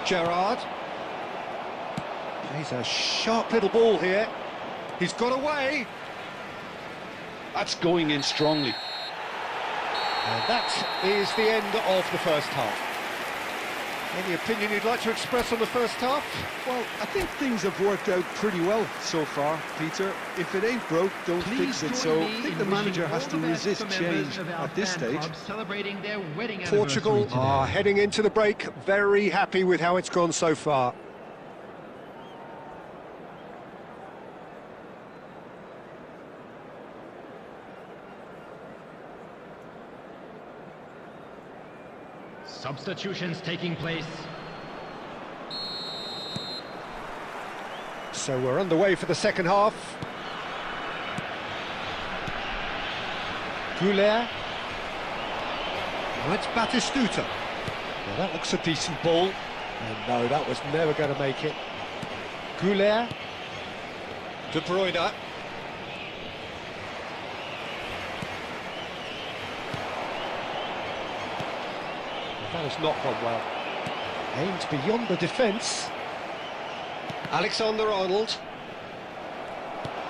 Gerrard. Plays a sharp little ball here. He's got away. That's going in strongly. And that is the end of the first half. Any opinion you'd like to express on the first half? Well, I think things have worked out pretty well so far, Peter. If it ain't broke, don't fix it. So I think the manager has to resist change at this stage. Celebrating their wedding Portugal are heading into the break, very happy with how it's gone so far. Substitutions taking place. So we're underway for the second half. Goulet. Now it's Batistuta. Now that looks a decent ball. And no, that was never going to make it. Goulet. De Bruyne. That has not gone well. Aimed beyond the defence. Alexander-Arnold.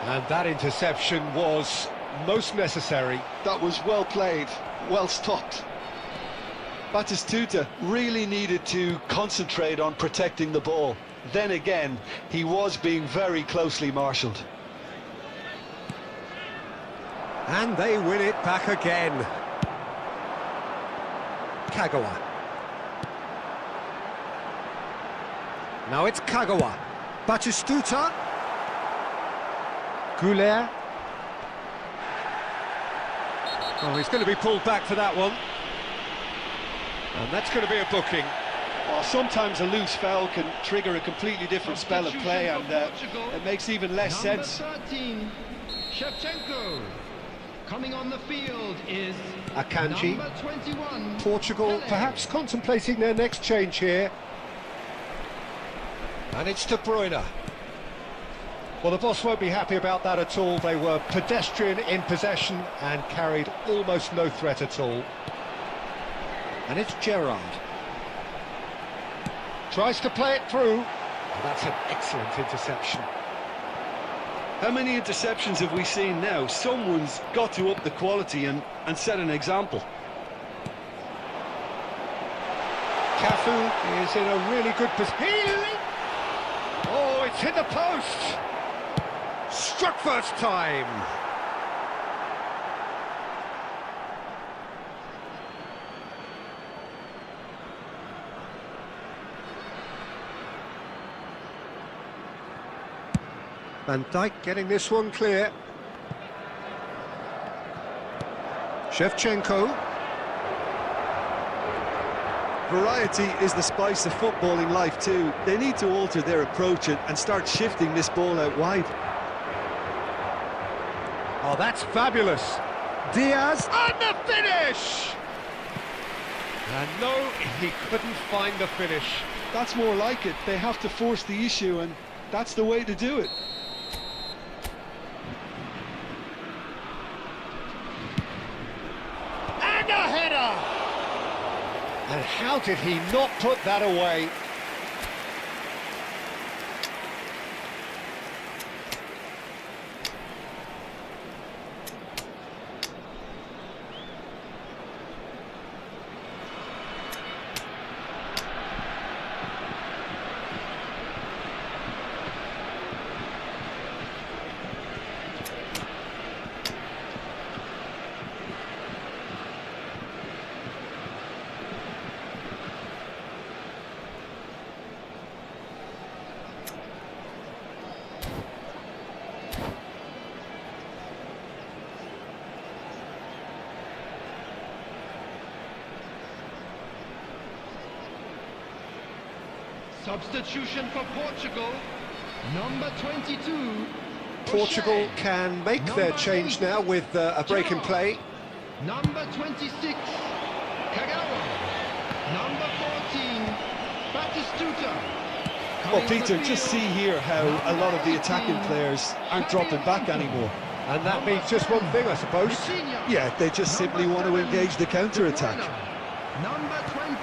And that interception was most necessary. That was well played, well stopped. Batistuta really needed to concentrate on protecting the ball. Then again, he was being very closely marshalled. And they win it back again. Kagawa. Now it's Kagawa. Batistuta. Goulet. Oh, he's going to be pulled back for that one. And that's going to be a booking. Well, sometimes a loose foul can trigger a completely different spell of play, and it makes even less sense. Number 13, Shevchenko. Coming on the field is Akanji. number 21. Portugal Pele. perhaps contemplating their next change here. And it's De Bruyne. Well, the boss won't be happy about that at all. They were pedestrian in possession and carried almost no threat at all. And it's Gerrard. Tries to play it through. And that's an excellent interception. How many interceptions have we seen now? Someone's got to up the quality and set an example. Cafu is in a really good position. Oh, it's hit the post! Struck first time! Van Dijk getting this one clear. Shevchenko. Variety is the spice of footballing life too. They need to alter their approach and start shifting this ball out wide. Oh, that's fabulous. Diaz and the finish! And no, he couldn't find the finish. That's more like it. They have to force the issue, and that's the way to do it. And a header! And how did he not put that away? Substitution for Portugal. Number 22. Portugal O'Shea. can make their Number change 8, now with a break in play. Number 26, Kagawa. Number 14, Batistuta. Well, Peter, just see here how a lot of the attacking players aren't dropping back anymore. And that means just one thing, I suppose. Yeah, they just simply want to engage the counter-attack. Number 20,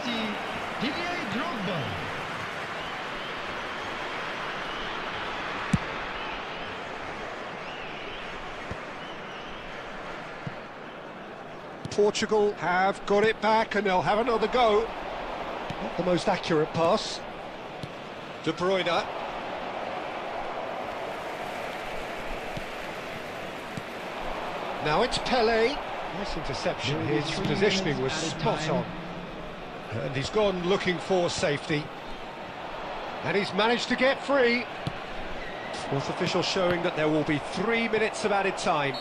Didier Drogba. Portugal have got it back and they'll have another go. Not the most accurate pass. De Bruyne. Now it's Pele. Nice interception. His positioning was spot on. And he's gone looking for safety. And he's managed to get free. Fourth official showing that there will be 3 minutes of added time.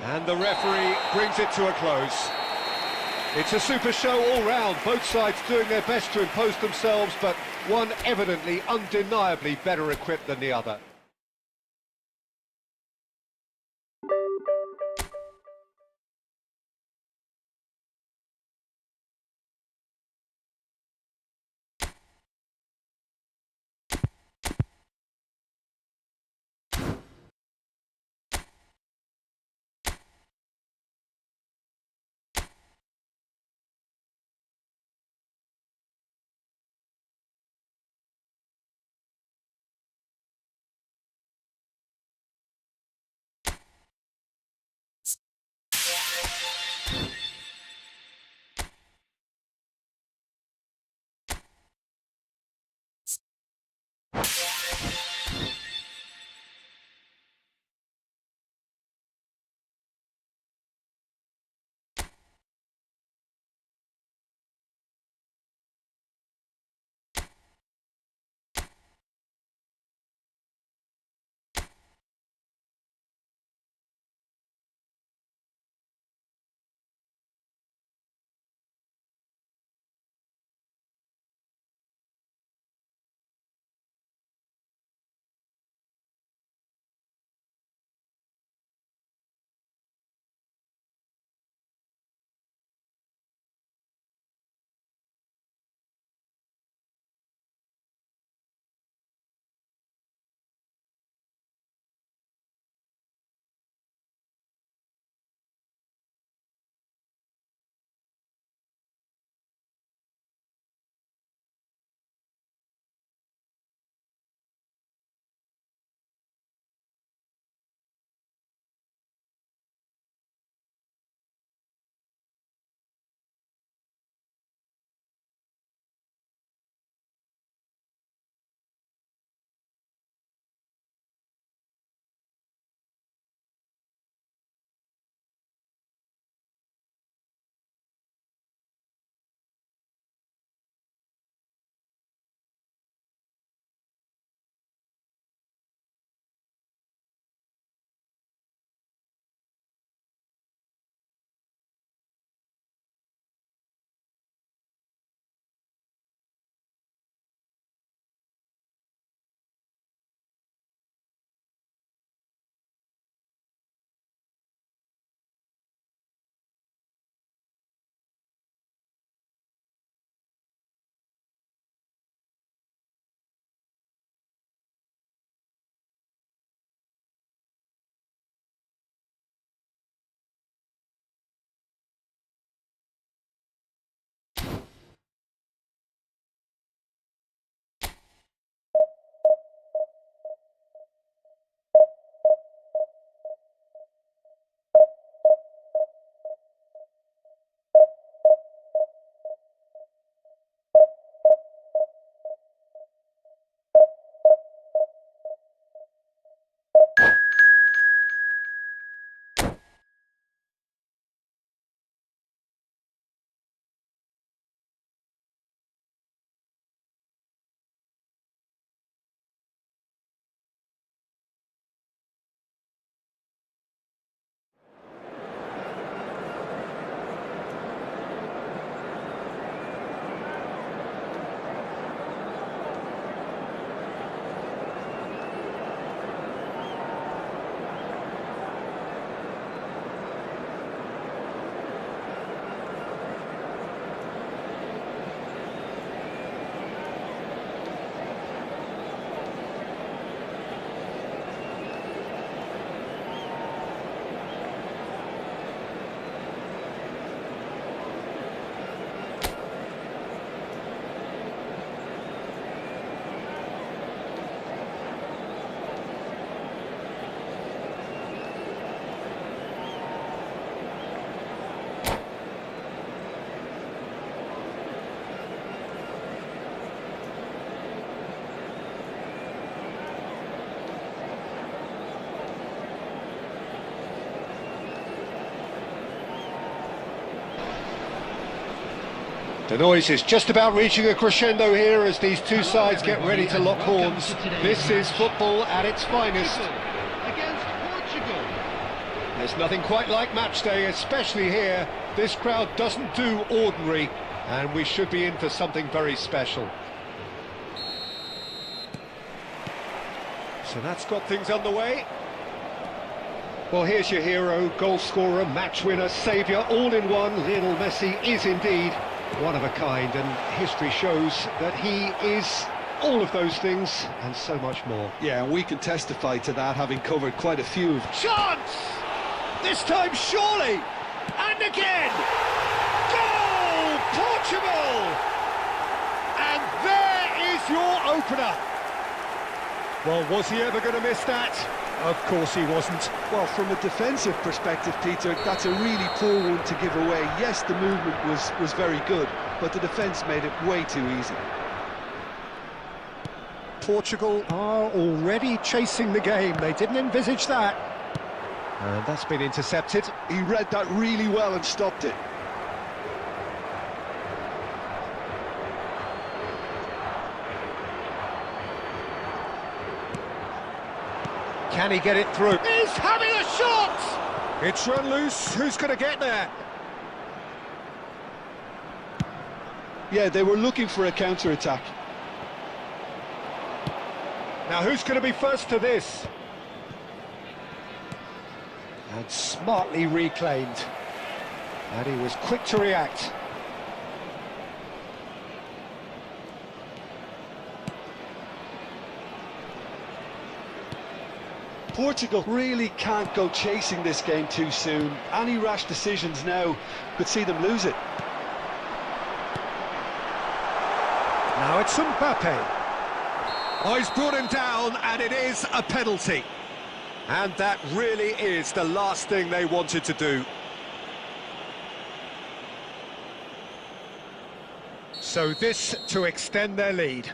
And the referee brings it to a close. It's a super show all round, both sides doing their best to impose themselves, but one evidently, undeniably better equipped than the other. The noise is just about reaching a crescendo here as these two sides get ready to lock horns. This is football at its finest. Against Portugal. There's nothing quite like match day, especially here. This crowd doesn't do ordinary, and we should be in for something very special. So that's got things underway. Well, here's your hero, goal scorer, match winner, saviour, all in one. Lionel Messi is indeed one of a kind, and history shows that he is all of those things and so much more. Yeah, and we can testify to that, having covered quite a few. Chance! This time surely! And again! Goal! Portugal! And there is your opener! Well, was he ever going to miss that? Of course he wasn't. Well, from a defensive perspective, Peter, that's a really poor one to give away. Yes, the movement was very good, but the defence made it way too easy. Portugal are already chasing the game. They didn't envisage that. And that's been intercepted. He read that really well and stopped it. Can he get it through? He's having a shot! It's run loose. Who's going to get there? Yeah, they were looking for a counter-attack. Now who's going to be first to this? And smartly reclaimed. And he was quick to react. Portugal really can't go chasing this game too soon. Any rash decisions now could see them lose it. Now it's Mbappe. Oh, he's brought him down, and it is a penalty. And that really is the last thing they wanted to do. So this to extend their lead.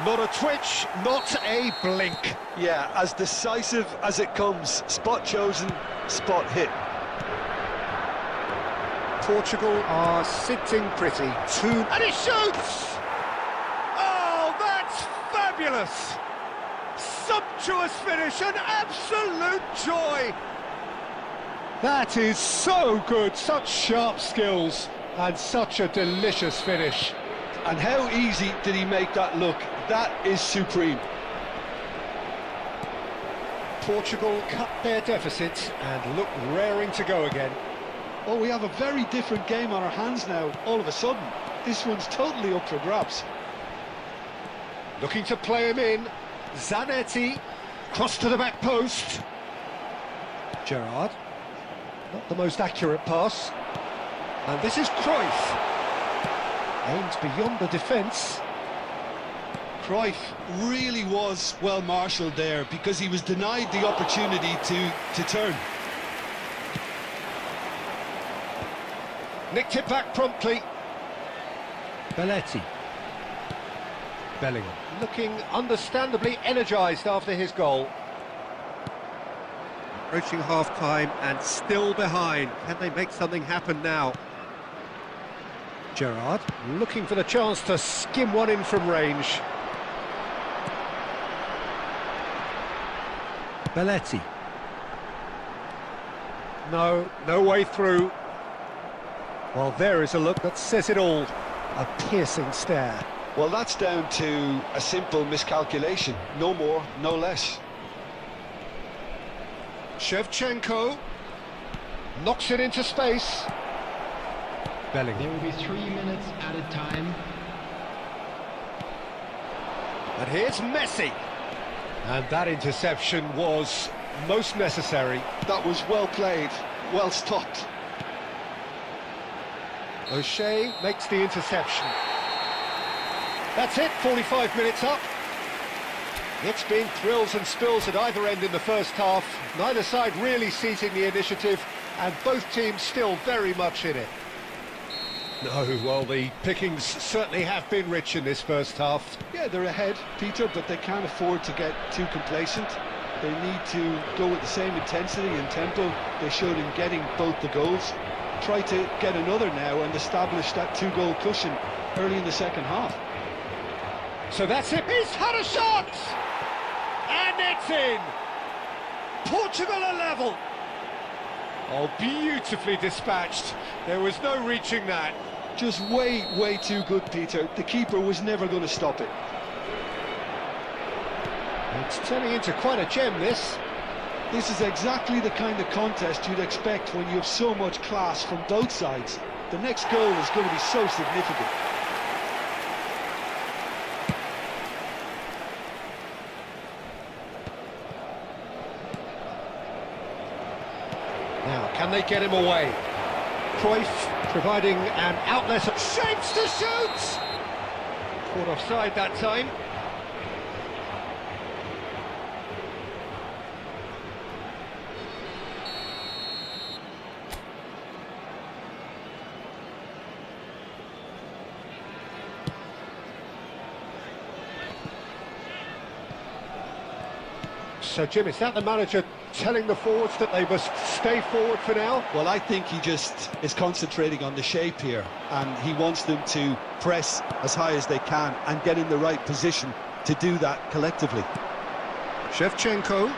Not a twitch, not a blink. Yeah, as decisive as it comes. Spot chosen, spot hit. Portugal are sitting pretty. And he shoots! Oh, that's fabulous! Sumptuous finish, an absolute joy! That is so good, such sharp skills, and such a delicious finish. And how easy did he make that look? That is supreme. Portugal cut their deficit and look raring to go again. Oh, we have a very different game on our hands now, all of a sudden. This one's totally up for grabs. Looking to play him in. Zanetti, cross to the back post. Gerrard, not the most accurate pass. And this is Cruyff. Aimed beyond the defence. Cruyff really was well marshalled there because he was denied the opportunity to turn. Nicked it back promptly. Belletti. Bellingham looking understandably energised after his goal. Approaching half-time and still behind. Can they make something happen now? Gerrard looking for the chance to skim one in from range. Belletti. No way through. Well, there is a look that says it all. A piercing stare. Well, that's down to a simple miscalculation. No more, no less. Shevchenko knocks it into space. Bellingham. There will be 3 minutes added time. And here's Messi. And that interception was most necessary. That was well played, well stopped. O'Shea makes the interception. That's it, 45 minutes up. It's been thrills and spills at either end in the first half. Neither side really seizing the initiative, and both teams still very much in it. No, well, the pickings certainly have been rich in this first half. Yeah, they're ahead, Peter, but they can't afford to get too complacent. They need to go with the same intensity and tempo they showed in getting both the goals. Try to get another now and establish that two-goal cushion early in the second half. So that's it. He's had a shot! And it's in! Portugal are level! Oh, beautifully dispatched. There was no reaching that. Just way too good, Peter. The keeper was never going to stop it. It's turning into quite a gem, this. This is exactly the kind of contest you'd expect when you have so much class from both sides. The next goal is going to be so significant. Now, can they get him away? Cruyff providing an outlet. Shapes to shoot! Caught offside that time. So, Jim, is that the manager telling the forwards that they must stay forward for now? Well, I think he just is concentrating on the shape here, and he wants them to press as high as they can and get in the right position to do that collectively. Shevchenko.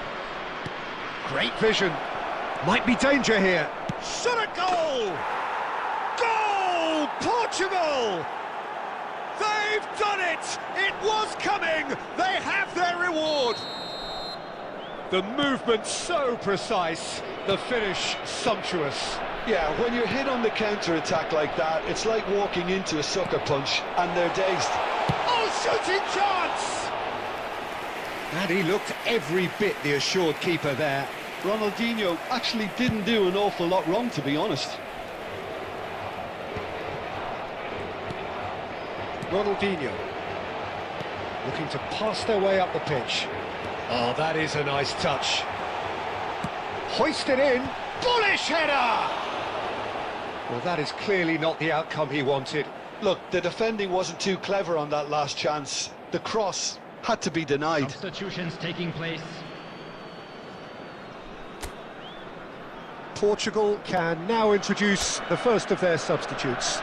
Great vision. Might be danger here. Shot a goal! Goal! Portugal! They've done it! It was coming! They have their reward! The movement so precise, the finish sumptuous. Yeah, when you're hit on the counter-attack like that, it's like walking into a sucker punch, and they're dazed. Oh, shooting chance! And he looked every bit the assured keeper there. Ronaldinho actually didn't do an awful lot wrong, to be honest. Ronaldinho looking to pass their way up the pitch. Oh, that is a nice touch. Hoisted in, bullish header! Well, that is clearly not the outcome he wanted. Look, the defending wasn't too clever on that last chance. The cross had to be denied. Substitutions taking place. Portugal can now introduce the first of their substitutes.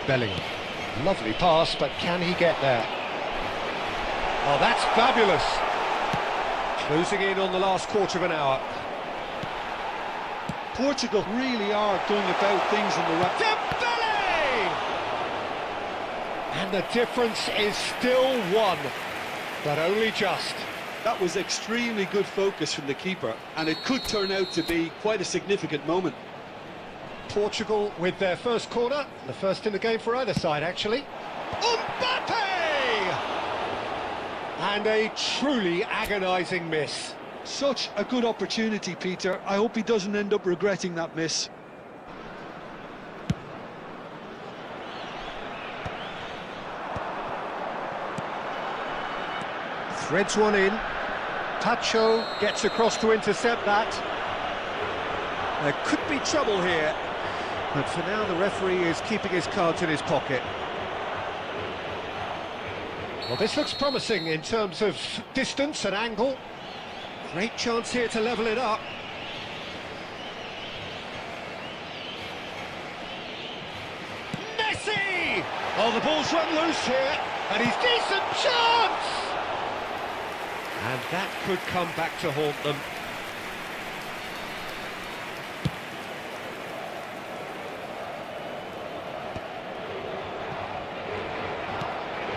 Bellingham. Lovely pass, but can he get there? Oh, that's fabulous. Closing in on the last quarter of an hour. Portugal really are going about things in the right... Dembele! And the difference is still one, but only just. That was extremely good focus from the keeper, and it could turn out to be quite a significant moment. Portugal with their first corner, the first in the game for either side, actually. Mbappe! And a truly agonising miss. Such a good opportunity, Peter. I hope he doesn't end up regretting that miss. Threads one in. Tacho gets across to intercept that. There could be trouble here, but for now the referee is keeping his cards in his pocket. Well, this looks promising in terms of distance and angle. Great chance here to level it up. Messi! Oh, the ball's run loose here, and he's decent chance! And that could come back to haunt them.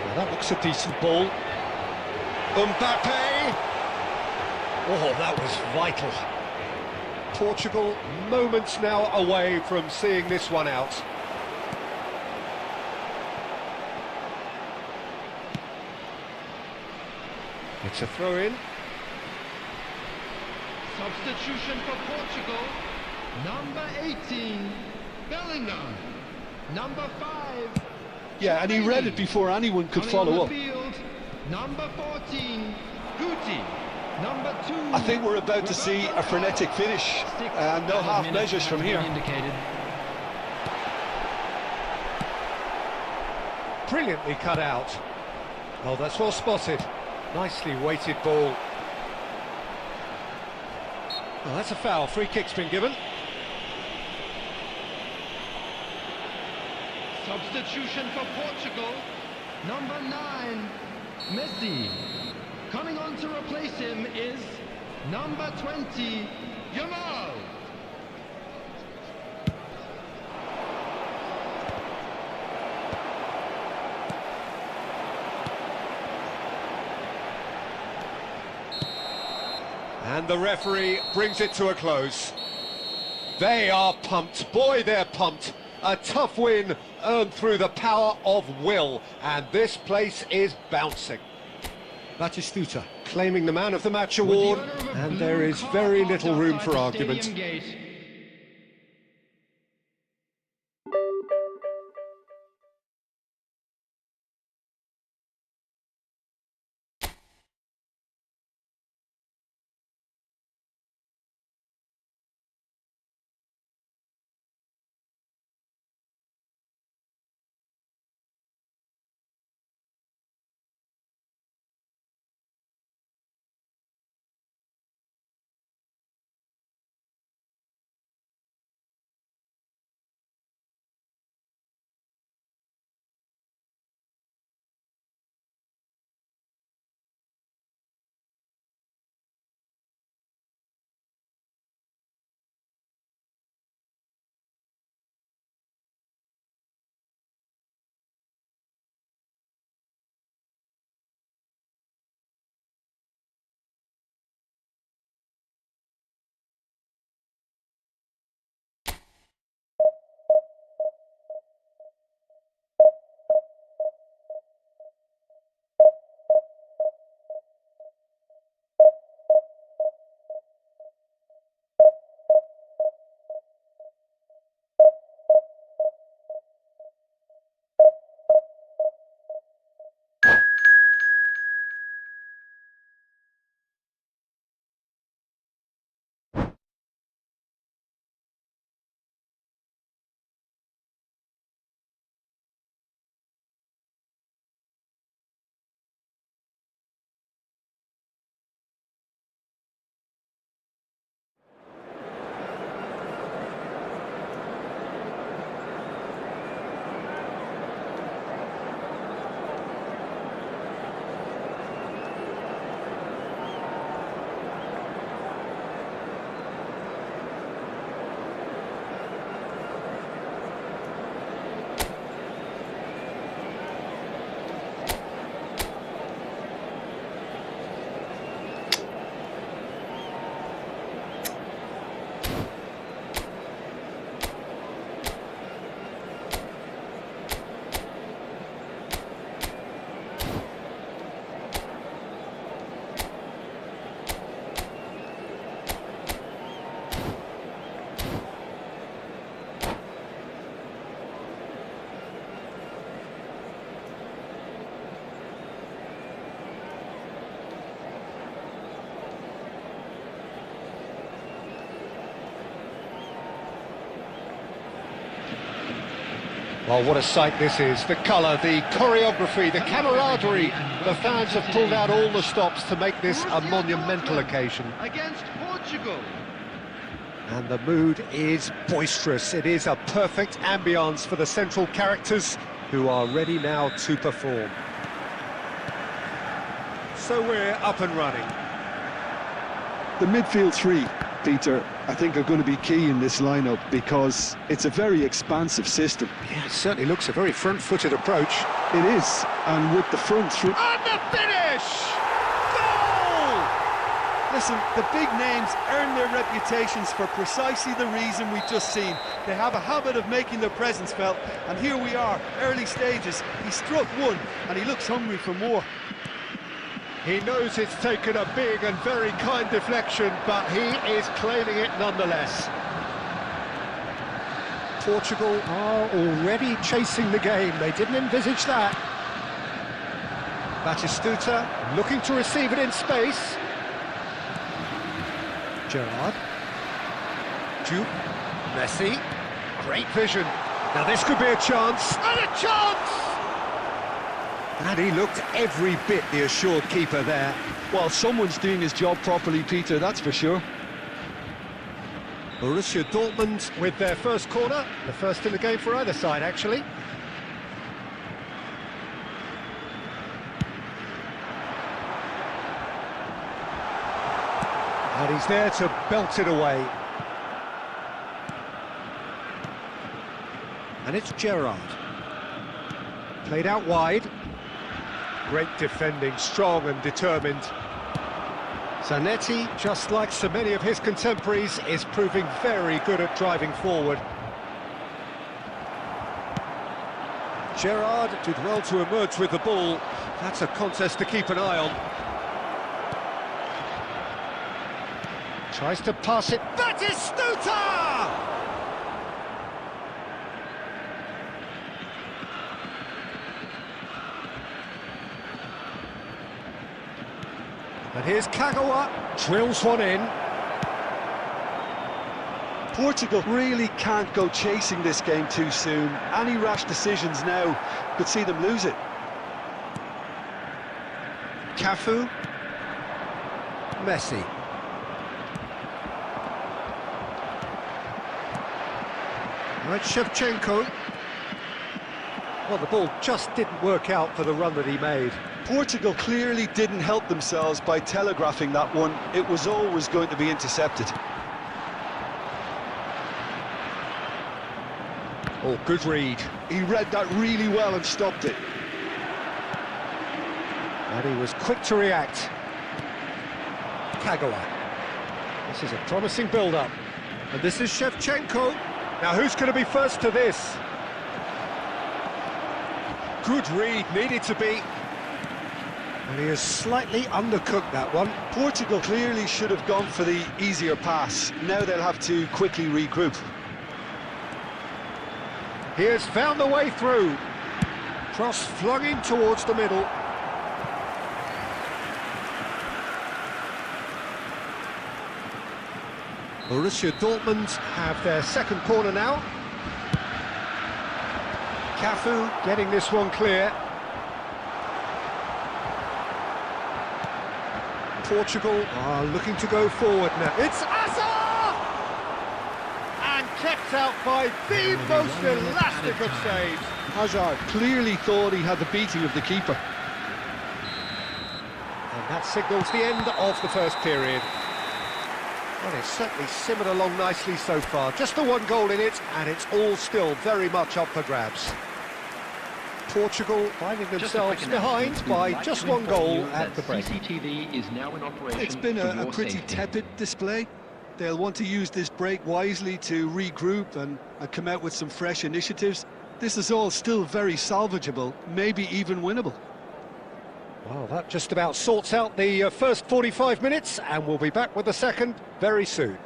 Well, that looks a decent ball. Mbappe! Oh, that was vital. Portugal moments now away from seeing this one out. It's a throw-in. Substitution for Portugal. Number 18, Bellingham. Number 5. Yeah, and he read it before anyone could follow up. Field, number 14, Guti. Number 2. I think we're about to see a frenetic finish, and no half measures from here. Brilliantly cut out. Oh, that's well spotted. Nicely weighted ball. Well, that's a foul. Free kick's been given. Substitution for Portugal. Number 9, Messi. Coming on to replace him is number 20, Yamal. And the referee brings it to a close. They are pumped. Boy, they're pumped. A tough win earned through the power of will. And this place is bouncing. Batistuta claiming the Man of the Match award. And there is very little room for argument. Well, what a sight this is. The colour, the choreography, the camaraderie. The fans have pulled out all the stops to make this a monumental occasion. Against Portugal. And the mood is boisterous. It is a perfect ambience for the central characters who are ready now to perform. So we're up and running. The midfield three, Peter, I think are going to be key in this lineup because it's a very expansive system. Yeah, it certainly looks a very front-footed approach. It is, and with the front three... And the finish! Goal! Listen, the big names earn their reputations for precisely the reason we've just seen. They have a habit of making their presence felt, and here we are, early stages. He struck one, and he looks hungry for more. He knows it's taken a big and very kind deflection, but he is claiming it nonetheless. Portugal are already chasing the game. They didn't envisage that. Batistuta looking to receive it in space. Gerrard. Duke. Messi. Great vision. Now this could be a chance. And a chance! And he looked every bit the assured keeper there. Well, someone's doing his job properly, Peter, that's for sure. Borussia Dortmund with their first corner, the first in the game for either side, actually. And he's there to belt it away. And it's Gerrard. Played out wide. Great defending, strong and determined. Zanetti, just like so many of his contemporaries, is proving very good at driving forward. Gerrard did well to emerge with the ball. That's a contest to keep an eye on. Tries to pass it. Batistuta! And here's Kagawa, drills one in. Portugal really can't go chasing this game too soon. Any rash decisions now could see them lose it. Cafu. Messi. Right, Shevchenko. Well, the ball just didn't work out for the run that he made. Portugal clearly didn't help themselves by telegraphing that one. It was always going to be intercepted. Oh, good read. He read that really well and stopped it. And he was quick to react. Kagawa. This is a promising build-up. And this is Shevchenko. Now, who's going to be first to this? Good read, needed to be. And he has slightly undercooked that one. Portugal clearly should have gone for the easier pass. Now they'll have to quickly regroup. He has found the way through. Cross flung in towards the middle. Borussia Dortmund have their second corner now. Cafu getting this one clear. Portugal are looking to go forward now. It's Asa! And kept out by the most elastic of saves. Hazard clearly thought he had the beating of the keeper. And that signals the end of the first period. Well, it's certainly simmered along nicely so far. Just the one goal in it, and it's all still very much up for grabs. Portugal finding themselves behind by just one goal at the break. CCTV is now in operation. It's been a pretty tepid display. They'll want to use this break wisely to regroup and come out with some fresh initiatives. This is all still very salvageable, maybe even winnable. Well, that just about sorts out the first 45 minutes, and we'll be back with the second very soon.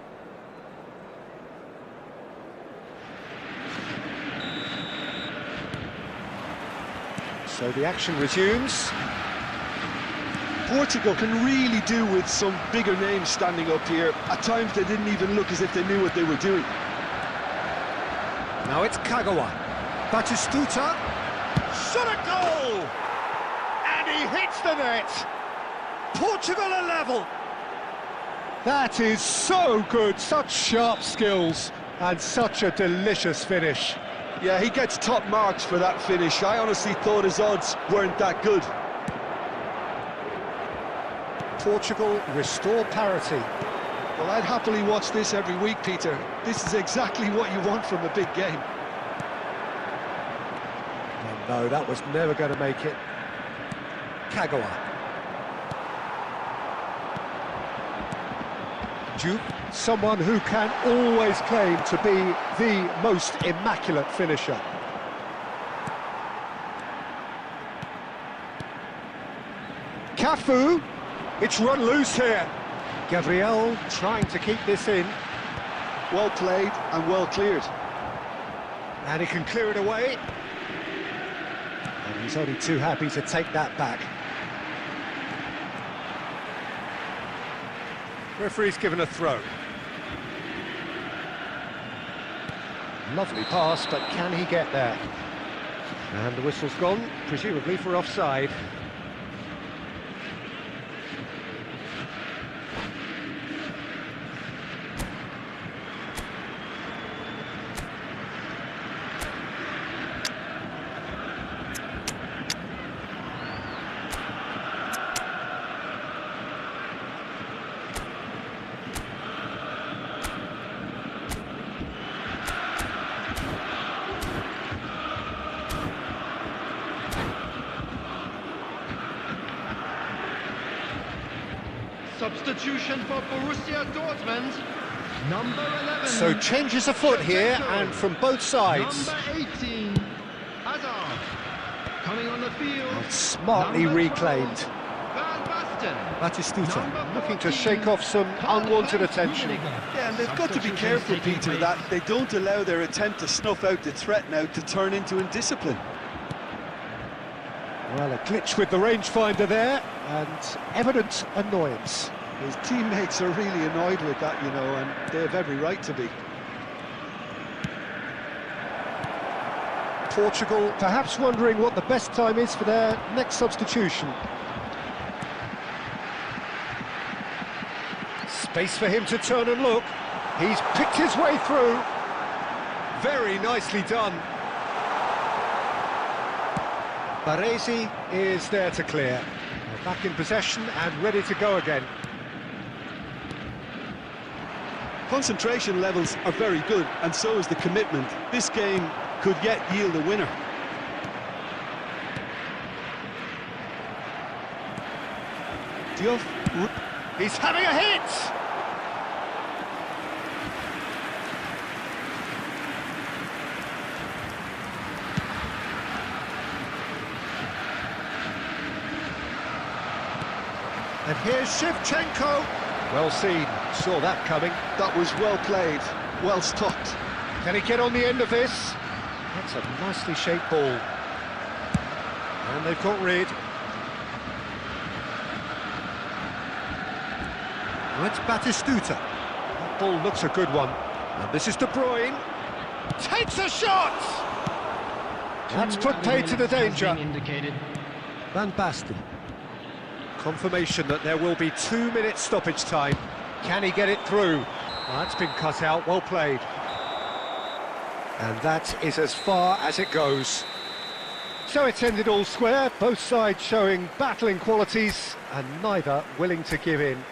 So the action resumes. Portugal can really do with some bigger names standing up here. At times they didn't even look as if they knew what they were doing. Now it's Kagawa. Batistuta, shot a goal! And he hits the net! Portugal are level! That is so good, such sharp skills, and such a delicious finish. Yeah, he gets top marks for that finish. I honestly thought his odds weren't that good. Portugal restore parity. Well, I'd happily watch this every week, Peter. This is exactly what you want from a big game. Oh, no, that was never going to make it. Kagawa. Duke, someone who can always claim to be the most immaculate finisher. Cafu, it's run loose here. Gabriel trying to keep this in. Well played and well cleared. And he can clear it away. And he's only too happy to take that back. Referee's given a throw. Lovely pass, but can he get there? And the whistle's gone, presumably for offside. Substitution for Borussia Dortmund. Number 11. So changes afoot here, and from both sides. Number 18. Hazard. Coming on the field. Smartly Number 12, reclaimed. Van Basten. Batistuta Number looking to 14, shake off some unwanted attention. Yeah, and they've got to be careful, Peter, that they don't allow their attempt to snuff out the threat now to turn into indiscipline. Well, a glitch with the rangefinder there, and evident annoyance. His teammates are really annoyed with that, you know, and they have every right to be. Portugal perhaps wondering what the best time is for their next substitution. Space for him to turn and look. He's picked his way through. Very nicely done. Baresi is there to clear. They're back in possession and ready to go again. Concentration levels are very good, and so is the commitment. This game could yet yield a winner. He's having a hit! And here's Shevchenko. Well seen, saw that coming. That was well played, well stopped. Can he get on the end of this? That's a nicely shaped ball. And they've got rid. Well, it's Batistuta. That ball looks a good one. And this is De Bruyne. Takes a shot! That's put paid to the danger. Van Basten. Confirmation that there will be 2 minutes stoppage time. Can he get it through? Well, that's been cut out, well played. And that is as far as it goes. So it's ended all square, both sides showing battling qualities and neither willing to give in.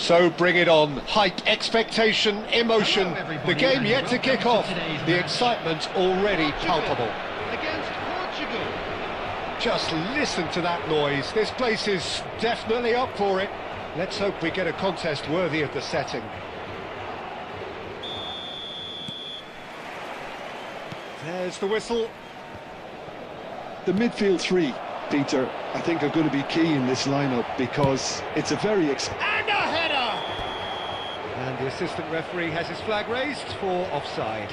So bring it on. Hype, expectation, emotion. Hello, everybody, The game and yet to welcome kick to off. today's The match. excitement already palpable. Against Portugal. Just listen to that noise. This place is definitely up for it. Let's hope we get a contest worthy of the setting. There's the whistle. The midfield three, Peter, I think are going to be key in this lineup because it's a very And a header! And the assistant referee has his flag raised for offside.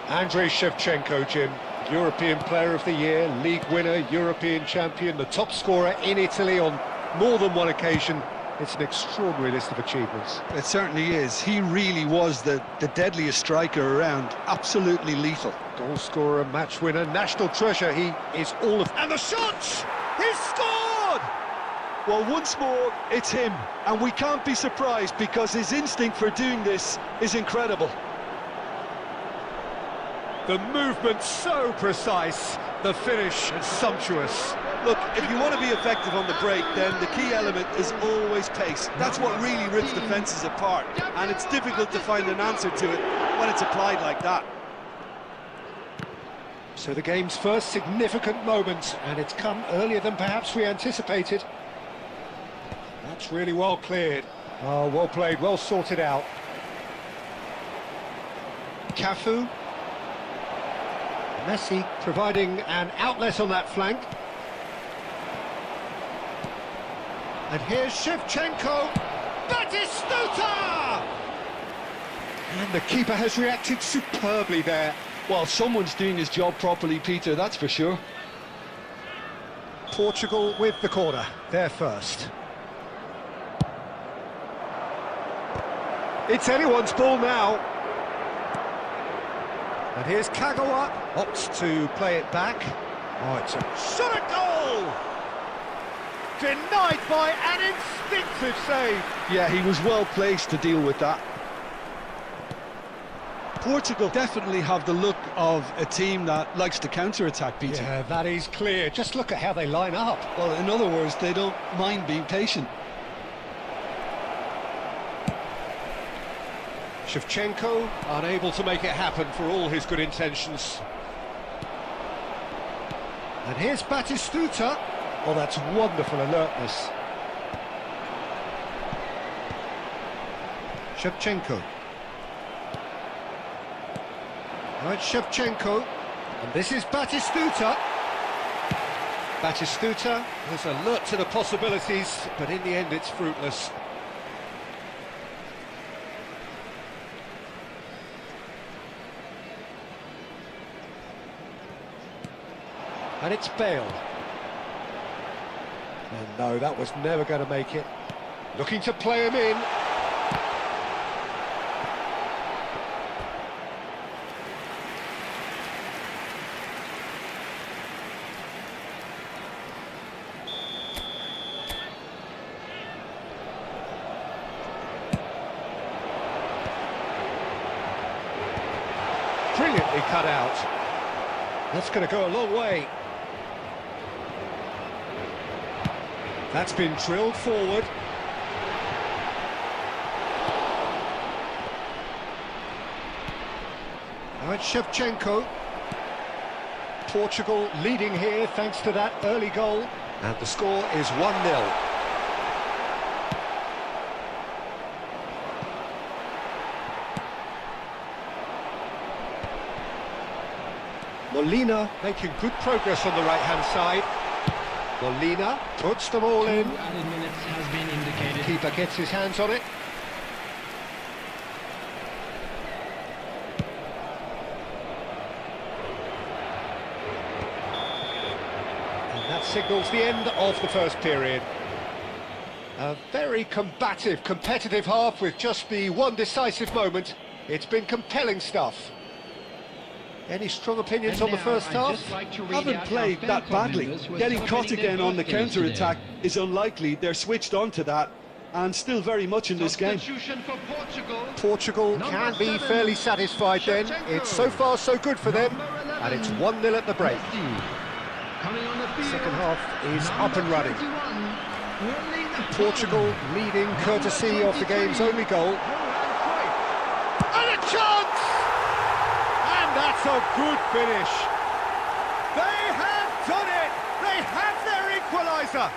Andrei Shevchenko, Jim, European Player of the Year, League winner, European champion, the top scorer in Italy on more than one occasion. It's an extraordinary list of achievements. It certainly is. He really was the deadliest striker around. Absolutely lethal. Goal scorer, match winner, national treasure. He is all of... And the shots! He's scored! Well, once more, it's him. And we can't be surprised because his instinct for doing this is incredible. The movement so precise, the finish sumptuous. Look, if you want to be effective on the break, then the key element is always pace. That's what really rips defences apart, and it's difficult to find an answer to it when it's applied like that. So the game's first significant moment, and it's come earlier than perhaps we anticipated. That's really well cleared. Oh, well played, well sorted out. Cafu. Messi providing an outlet on that flank. And here's Shevchenko. Batistuta! And the keeper has reacted superbly there. Well, someone's doing his job properly, Peter, that's for sure. Portugal with the corner, they're first. It's anyone's ball now. And here's Kagawa, opts to play it back. Oh, it's a shot at goal! Denied by an instinctive save. Yeah, he was well placed to deal with that. Portugal definitely have the look of a team that likes to counter-attack, Peter. Yeah, that is clear. Just look at how they line up. Well, in other words, they don't mind being patient. Shevchenko unable to make it happen for all his good intentions. And here's Batistuta. Oh, that's wonderful alertness. Shevchenko. Now it's Shevchenko. And this is Batistuta. Batistuta was alert to the possibilities, but in the end it's fruitless. And it's Bale. And no, that was never going to make it. Looking to play him in. Brilliantly cut out. That's going to go a long way. That's been drilled forward. Now it's Shevchenko. Portugal leading here thanks to that early goal. And the score is 1-0. Molina making good progress on the right-hand side. Molina puts them all in. Added minutes has been indicated. Keeper gets his hands on it. And that signals the end of the first period. A very combative, competitive half with just the one decisive moment. It's been compelling stuff. Any strong opinions on the first half? Haven't played that badly. Getting caught again on the counter-attack is unlikely. They're switched on to that. and still very much in this game. Substitution for Portugal. Portugal Number can be 7, fairly satisfied then. Shevchenko. It's so far so good for them, Number 11, and it's 1-0 at the break. Messi. Coming on the field. Second half is Number up and running. 21, Erling Haaland. Portugal leading courtesy of the game's only goal. And a chance! And that's a good finish. They have done it! They have their equaliser!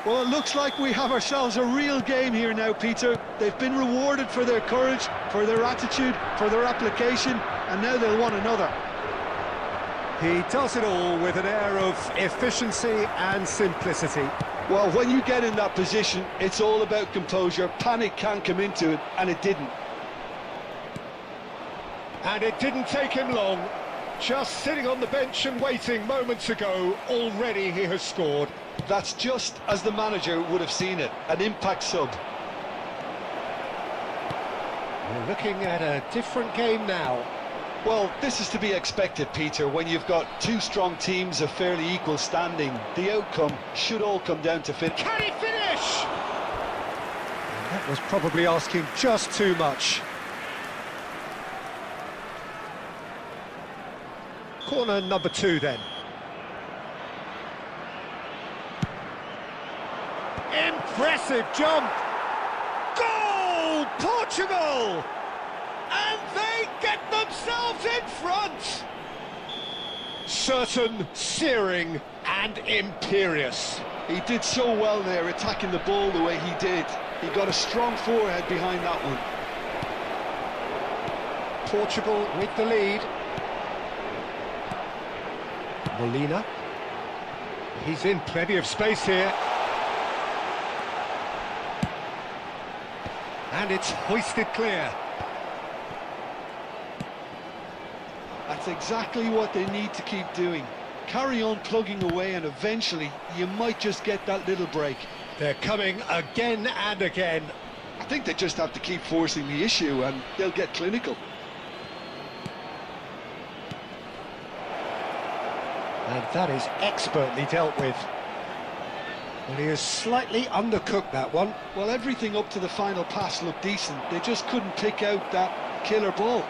Well, it looks like we have ourselves a real game here now, Peter. They've been rewarded for their courage, for their attitude, for their application, and now they'll want another. He does it all with an air of efficiency and simplicity. Well, when you get in that position, it's all about composure. Panic can't come into it, and it didn't. And it didn't take him long. Just sitting on the bench and waiting moments ago, already he has scored. That's just as the manager would have seen it, an impact sub. We're looking at a different game now. Well, this is to be expected, Peter, when you've got two strong teams of fairly equal standing. The outcome should all come down to fit. Can he finish? And that was probably asking just too much. Corner number 2 then. Impressive jump! Goal! Portugal! And they get themselves in front! Certain, searing and imperious. He did so well there, attacking the ball the way he did. He got a strong forehead behind that one. Portugal with the lead. Molina. He's in plenty of space here. And it's hoisted clear. That's exactly what they need to keep doing. Carry on plugging away, and eventually you might just get that little break. They're coming again and again. I think they just have to keep forcing the issue and they'll get clinical. And that is expertly dealt with. Well, he has slightly undercooked that one. Well, everything up to the final pass looked decent. They just couldn't pick out that killer ball.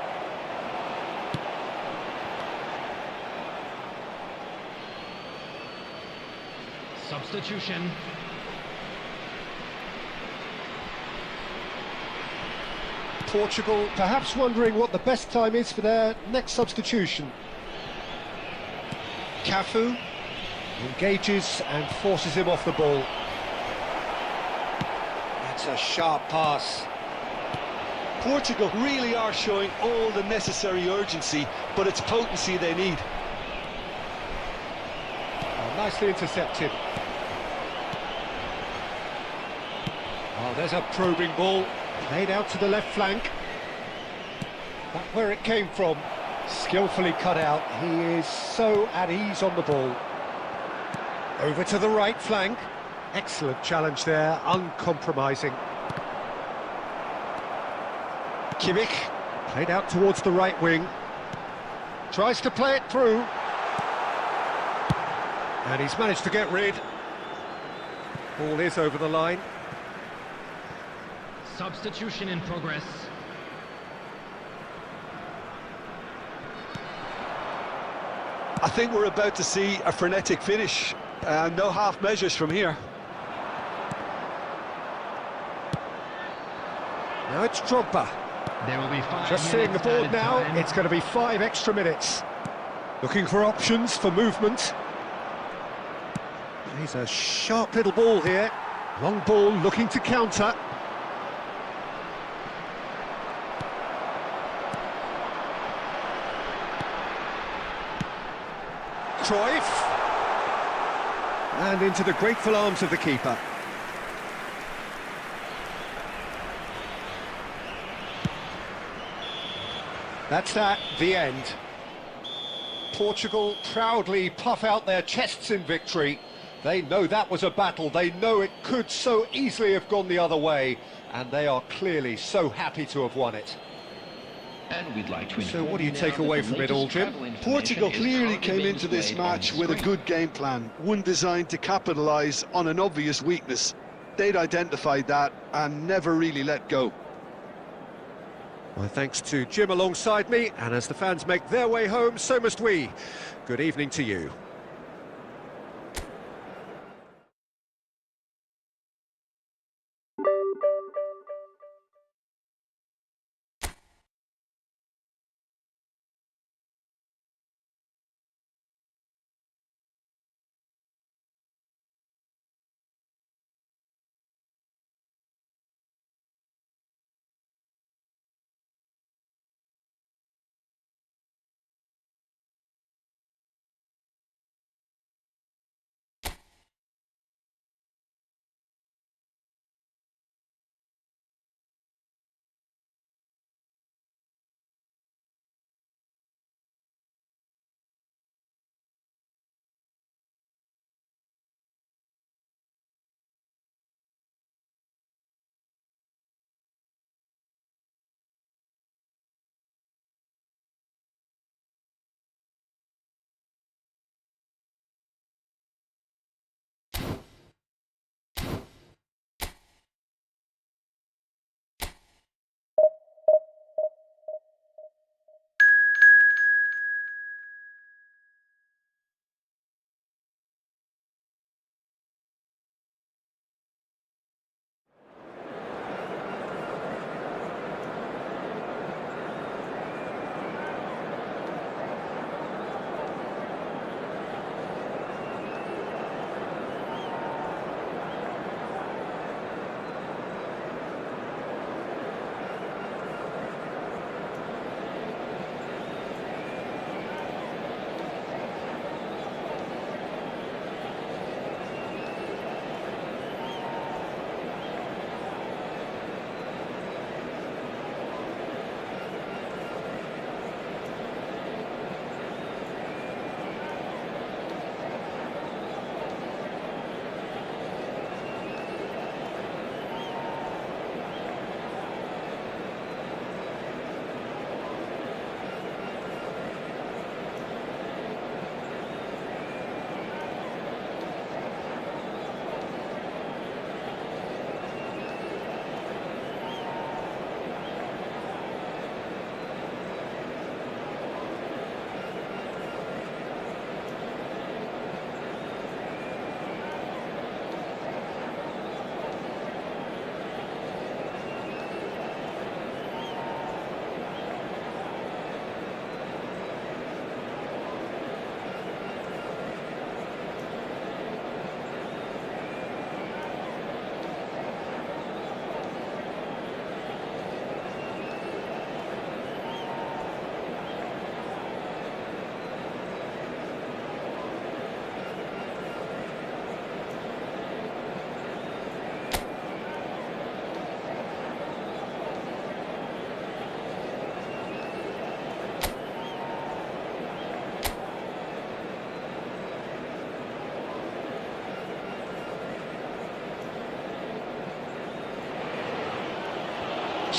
Substitution. Portugal perhaps wondering what the best time is for their next substitution. Cafu engages and forces him off the ball. That's a sharp pass. Portugal really are showing all the necessary urgency, but it's potency they need. Oh, nicely intercepted. Oh, there's a probing ball. Played out to the left flank. That's where it came from. Skillfully cut out. He is so at ease on the ball. Over to the right flank. Excellent challenge there, uncompromising. Kimmich, played out towards the right wing. Tries to play it through. And he's managed to get rid. Ball is over the line. Substitution in progress. I think we're about to see a frenetic finish. No half measures from here. Now it's Drogba. There will be 5 Just seeing the minutes board added now, time. it's going to be 5 extra minutes. Looking for options for movement. He's a sharp little ball here. Long ball looking to counter. Cruyff. And into the grateful arms of the keeper. That's that, the end. Portugal proudly puff out their chests in victory. They know that was a battle, they know it could so easily have gone the other way, and they are clearly so happy to have won it. And we'd like to So what do you take away from it all, Jim? Portugal clearly came into this match with a good game plan, one designed to capitalise on an obvious weakness. they'd identified that and never really let go. My thanks to Jim alongside me, and as the fans make their way home, so must we. Good evening to you.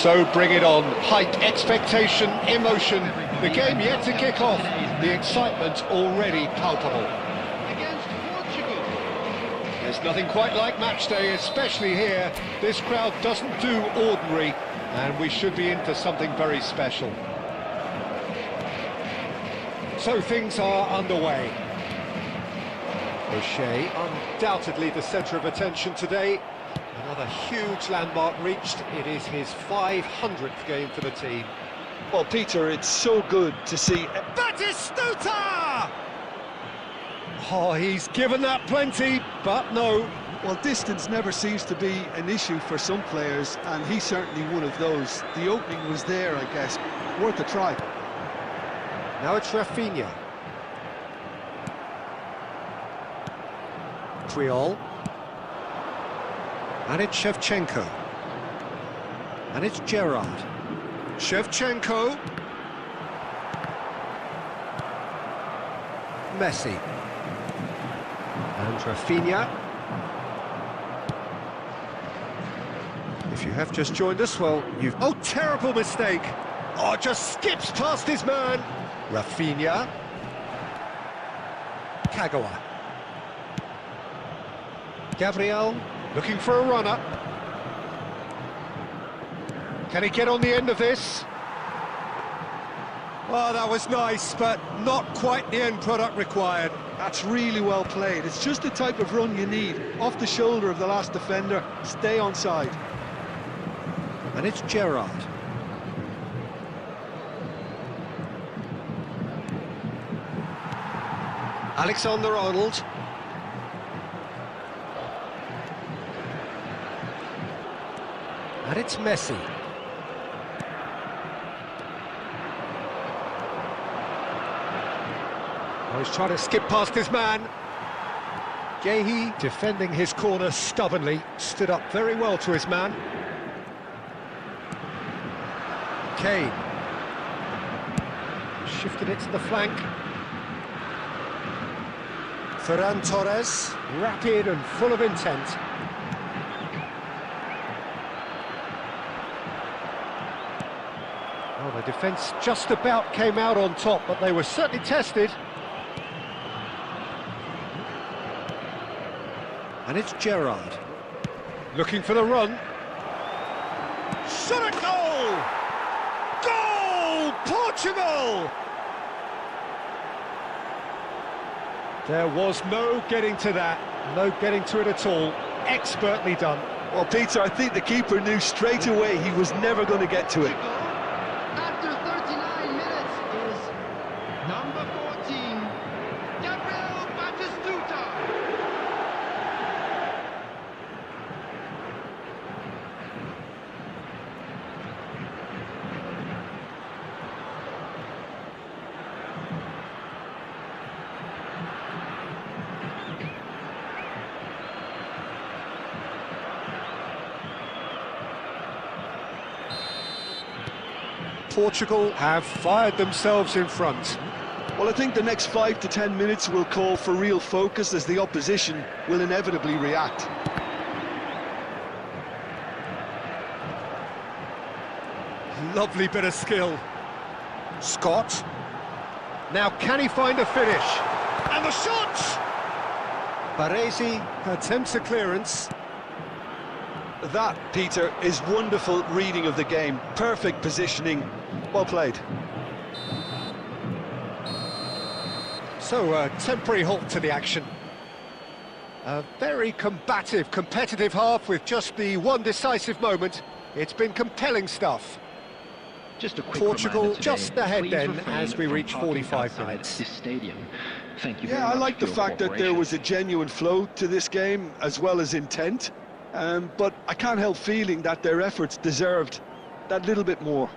So bring it on. Hype, expectation, emotion. The game yet to kick off. The excitement already palpable. Against Portugal. There's nothing quite like match day, especially here. This crowd doesn't do ordinary, and we should be in for something very special. So things are underway. O'Shea, undoubtedly the centre of attention today. Another huge landmark reached. It is his 500th game for the team. Well, Peter, it's so good to see. Batistuta! Oh, he's given that plenty, but no. Well, distance never seems to be an issue for some players, and he's certainly one of those. The opening was there, I guess. Worth a try. Now it's Rafinha. Triol. And it's Shevchenko. And it's Gerrard. Shevchenko. Messi. And Rafinha. If you have just joined us, well, you've... Oh, terrible mistake! Oh, just skips past his man. Rafinha. Kagawa. Gabriel looking for a runner. Can he get on the end of this? Well, that was nice, but not quite the end product required. That's really well played. It's just the type of run you need. Off the shoulder of the last defender, stay onside. And it's Gerrard. Alexander-Arnold. And it's Messi. Oh, he's trying to skip past his man. Gehi, defending his corner stubbornly, stood up very well to his man. Kane. Shifted it to the flank. Ferran Torres, rapid and full of intent. Well, the defence just about came out on top, but they were certainly tested. And it's Gerrard. Looking for the run. Shot at goal! Goal! Portugal! There was no getting to that, no getting to it at all. Expertly done. Well, Peter, I think the keeper knew straight away he was never going to get to it. After 39 minutes is number 14, Gabriel Batistuta. Portugal have fired themselves in front. Well, I think the next 5 to 10 minutes will call for real focus as the opposition will inevitably react. Lovely bit of skill. Scott. Now can he find a finish? And the shot! Baresi attempts a clearance. That, Peter, is wonderful reading of the game. Perfect positioning. Well played. So, a temporary halt to the action. A very combative, competitive half with just the one decisive moment. It's been compelling stuff. Just a quick Portugal reminder today, just ahead please then refrain as we from reach parking 45 outside minutes. This stadium. Thank you very Yeah, I much like for the your fact that there cooperation. was a genuine flow to this game, as well as intent. But I can't help feeling that their efforts deserved that little bit more.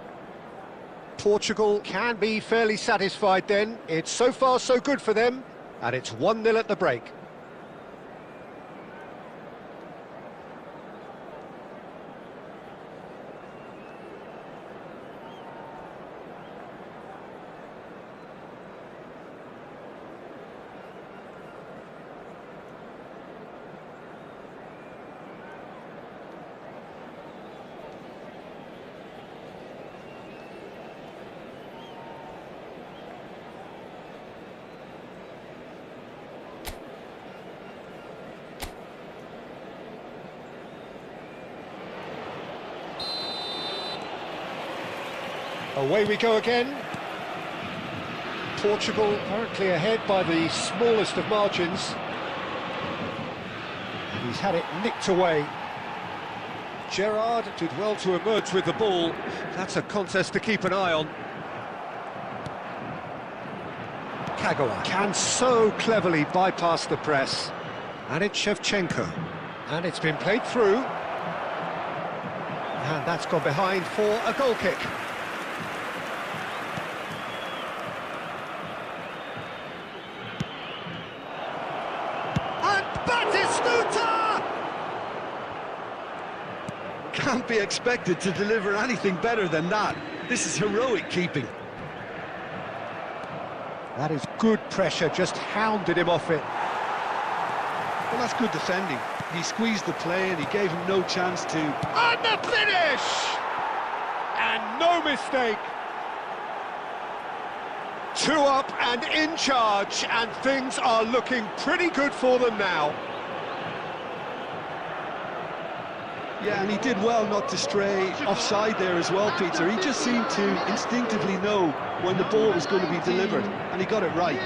Portugal can be fairly satisfied then. It's so far so good for them, and it's 1-0 at the break. Away we go again. Portugal currently ahead by the smallest of margins. And he's had it nicked away. Gerrard did well to emerge with the ball. That's a contest to keep an eye on. Kagawa can so cleverly bypass the press. And it's Shevchenko. And it's been played through. And that's gone behind for a goal kick. Can't be expected to deliver anything better than that. This is heroic keeping. That is good pressure, just hounded him off it. Well, that's good defending. He squeezed the play and he gave him no chance to... And the finish! And no mistake. 2 up and in charge, and things are looking pretty good for them now. Yeah, and he did well not to stray offside there as well, Peter. He just seemed to instinctively know when the ball was going to be delivered, and he got it right.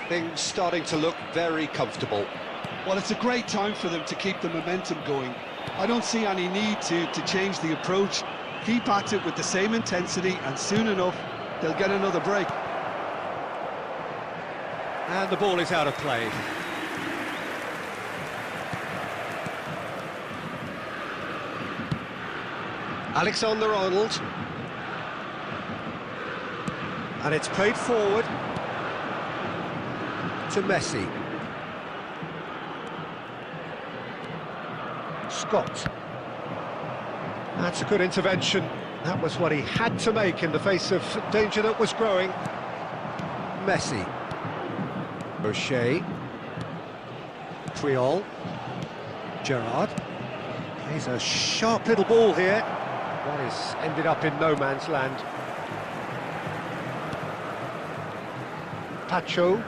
Things starting to look very comfortable. Well, it's a great time for them to keep the momentum going. I don't see any need to change the approach. Keep at it with the same intensity, and soon enough, they'll get another break. And the ball is out of play. Alexander-Arnold. And it's played forward to Messi. Scott. That's a good intervention. That was what he had to make in the face of danger that was growing. Messi. O'Shea. Triol. Gerrard. He's a sharp little ball here. That is ended up in no man's land. Pacho.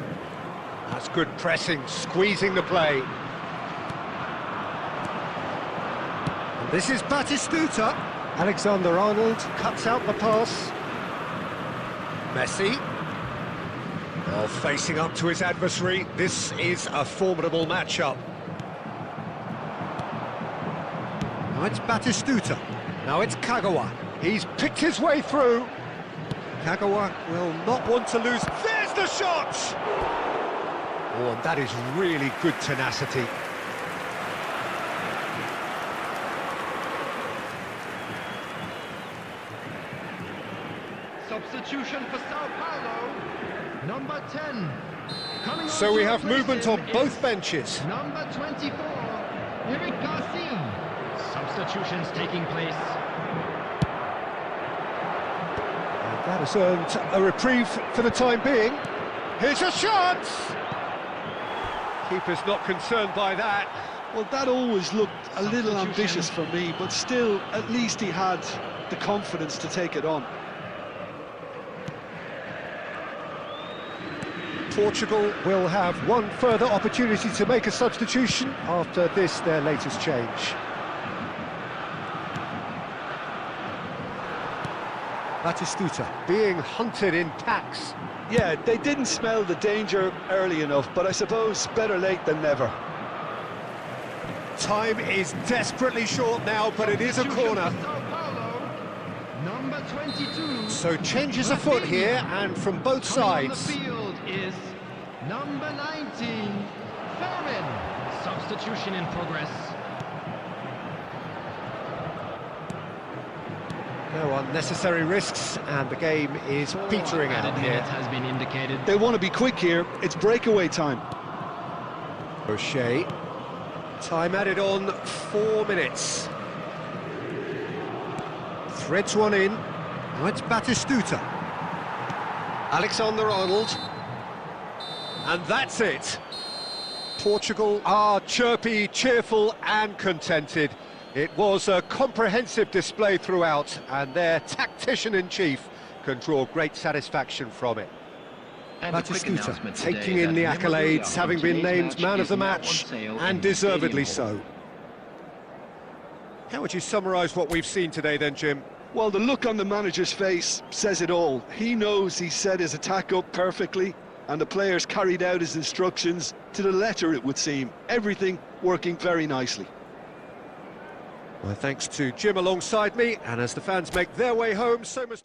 That's good pressing, squeezing the play. And this is Batistuta. Alexander-Arnold cuts out the pass. Messi. Well, facing up to his adversary, this is a formidable matchup. Now it's Batistuta. Now it's Kagawa. He's picked his way through. Kagawa will not want to lose. There's the shot! Oh, and that is really good tenacity. Substitution for Sao Paulo. Number 10. Coming So on we to have replace movement him on both is benches. Number 24, Eric Garcia. Substitutions taking place. And that has earned a reprieve for the time being. Here's a shot! Keeper's not concerned by that. Well, that always looked a little ambitious for me, but still, at least he had the confidence to take it on. Portugal will have one further opportunity to make a substitution after this, their latest change. Batistuta being hunted in packs. Yeah, they didn't smell the danger early enough, but I suppose better late than never. Time is desperately short now, but it is a corner. Sao Paulo, number 22. So changes afoot here, and from both Coming on the sides. field is number 19, Ferrin. Substitution in progress. No unnecessary risks, and the game is petering out here. Has been indicated. They want to be quick here. It's breakaway time. O'Shea. Time added on 4 minutes. Threads one in. Now it's Batistuta. Alexander-Arnold. And that's it. Portugal are chirpy, cheerful and contented. It was a comprehensive display throughout, and their tactician-in-chief can draw great satisfaction from it. And a quick Batistuta announcement today taking in that the memorabilia accolades, from having been today's named man of the is now on match, sale and in the deservedly Stadium so. How would you summarise what we've seen today then, Jim? Well, the look on the manager's face says it all. He knows he set his attack up perfectly, and the players carried out his instructions to the letter, it would seem. Everything working very nicely. Well, thanks to Jim alongside me, and as the fans make their way home, so must...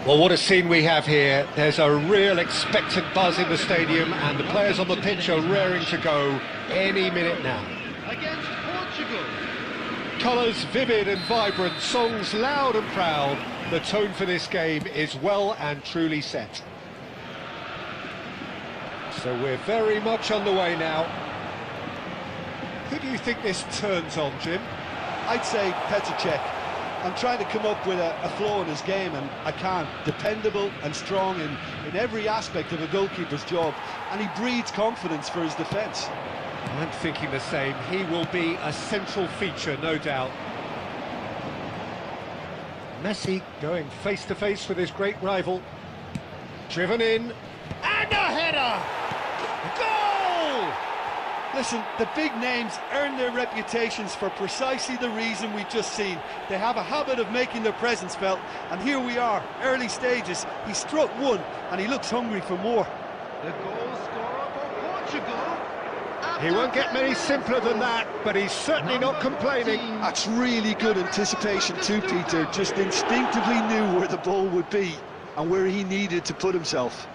Well, what a scene we have here. There's a real expectant buzz in the stadium, and the players on the pitch are raring to go any minute now. Against Portugal. Colours vivid and vibrant, songs loud and proud. The tone for this game is well and truly set. So we're very much on the way now. Who do you think this turns on, Jim? I'd say Petr Cech. I'm trying to come up with a flaw in his game, and I can't. Dependable and strong in every aspect of a goalkeeper's job, and he breeds confidence for his defence. I'm thinking the same. He will be a central feature, no doubt. Messi going face-to-face with his great rival. Driven in, and a header! Goal! Listen, the big names earn their reputations for precisely the reason we've just seen. They have a habit of making their presence felt, and here we are, early stages. He struck one, and he looks hungry for more. The goal scorer for Portugal. He won't get many simpler than that, but he's certainly not complaining. That's really good anticipation too, Peter. Just instinctively knew where the ball would be and where he needed to put himself.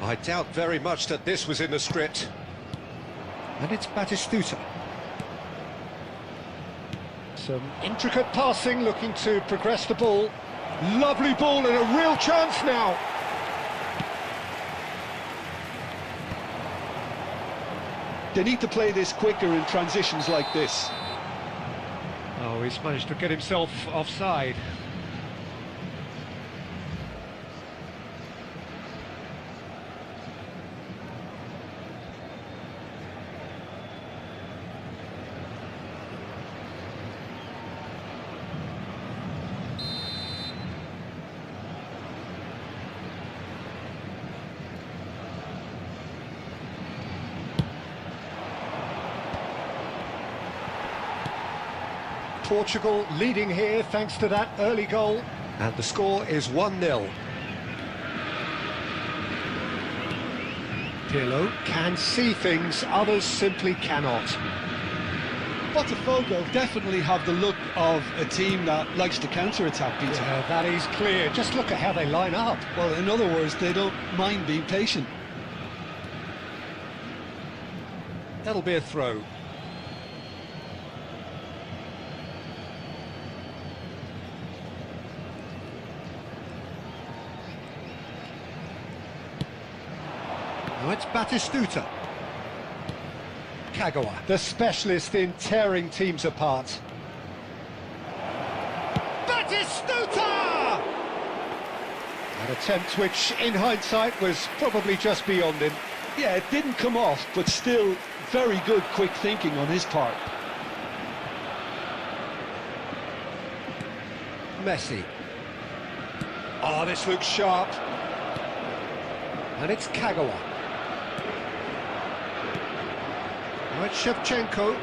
I doubt very much that this was in the script. And it's Dstuds. Some intricate passing, looking to progress the ball. Lovely ball and a real chance now. They need to play this quicker in transitions like this. Oh, he's managed to get himself offside. Portugal leading here thanks to that early goal, and the score is 1-0. Pirlo can see things others simply cannot. Botafogo definitely have the look of a team that likes to counter-attack, Peter. Yeah, that is clear. Just look at how they line up. Well, in other words, they don't mind being patient. That'll be a throw. Now it's Dstuds. Kagawa, the specialist in tearing teams apart. Dstuds! An attempt which, in hindsight, was probably just beyond him. Yeah, it didn't come off, but still very good quick thinking on his part. Messi. Oh, this looks sharp. And it's Kagawa. Now it's Shevchenko.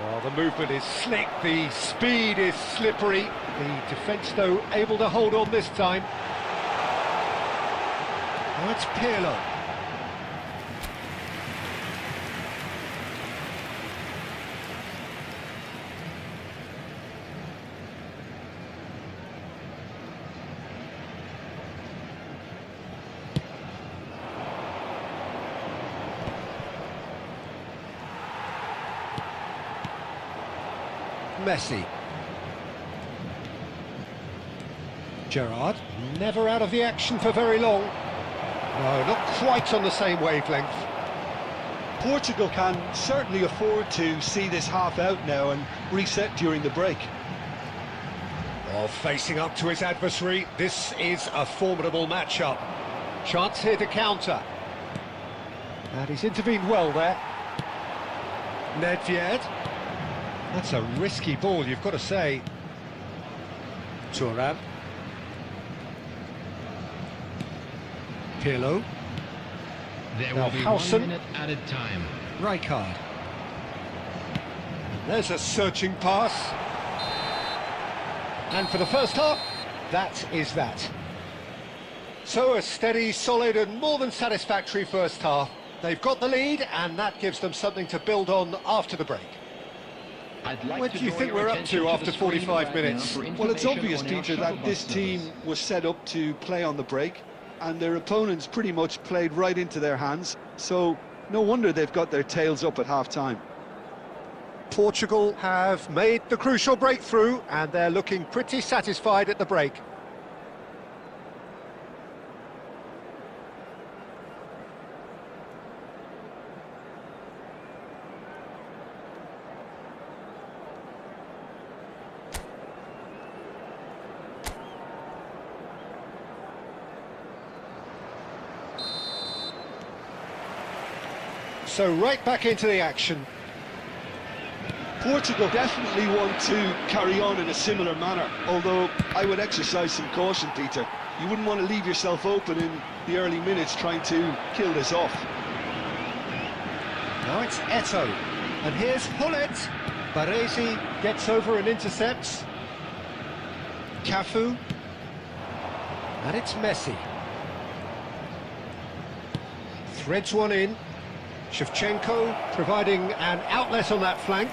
Oh, the movement is slick, the speed is slippery. The defence, though, able to hold on this time. Now it's Pirlo. Messi. Gerrard, never out of the action for very long. No, not quite on the same wavelength. Portugal can certainly afford to see this half out now and reset during the break. Well, facing up to his adversary, this is a formidable matchup. Chance here to counter. And he's intervened well there. Nedved. That's a risky ball, you've got to say. Thuram. Pirlo. There Now will be Howson. 1 minute added time. Rijkaard. There's a searching pass. And for the first half, that is that. So a steady, solid and more than satisfactory first half. They've got the lead and that gives them something to build on after the break. What do you think we're up to after 45 minutes? Well, it's obvious, Peter, that this team was set up to play on the break, and their opponents pretty much played right into their hands, so no wonder they've got their tails up at half-time. Portugal have made the crucial breakthrough and they're looking pretty satisfied at the break. So right back into the action. Portugal definitely want to carry on in a similar manner, although I would exercise some caution, Peter. You wouldn't want to leave yourself open in the early minutes trying to kill this off. Now it's Eto'o, and here's Hullet. Baresi gets over and intercepts. Cafu, and it's Messi. Threads one in. Shevchenko providing an outlet on that flank.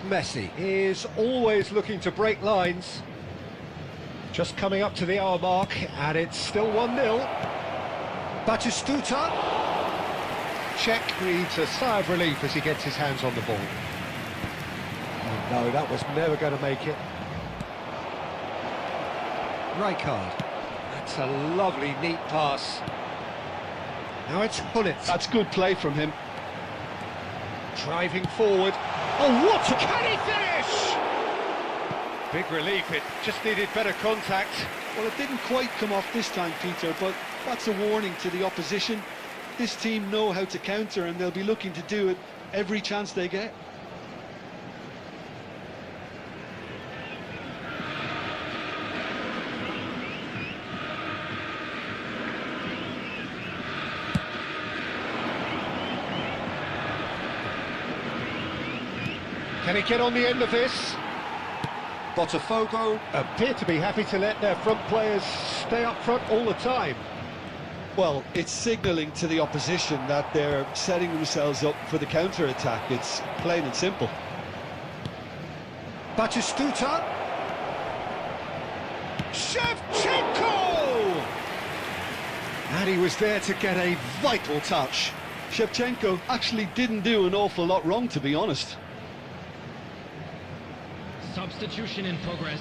Messi is always looking to break lines. Just coming up to the hour mark, and it's still 1-0. Batistuta. Czech breathes a sigh of relief as he gets his hands on the ball. Oh, no, that was never going to make it. Rijkaard. That's a lovely, neat pass. Now it's Hullet. That's good play from him. Driving forward. Oh, what a... Can he finish? Big relief, it just needed better contact. Well, it didn't quite come off this time, Peter, but that's a warning to the opposition. This team know how to counter and they'll be looking to do it every chance they get. Can he get on the end of this? Botafogo appear to be happy to let their front players stay up front all the time. Well, it's signalling to the opposition that they're setting themselves up for the counter-attack. It's plain and simple. Batistuta. Shevchenko! And he was there to get a vital touch. Shevchenko actually didn't do an awful lot wrong, to be honest. Substitution in progress.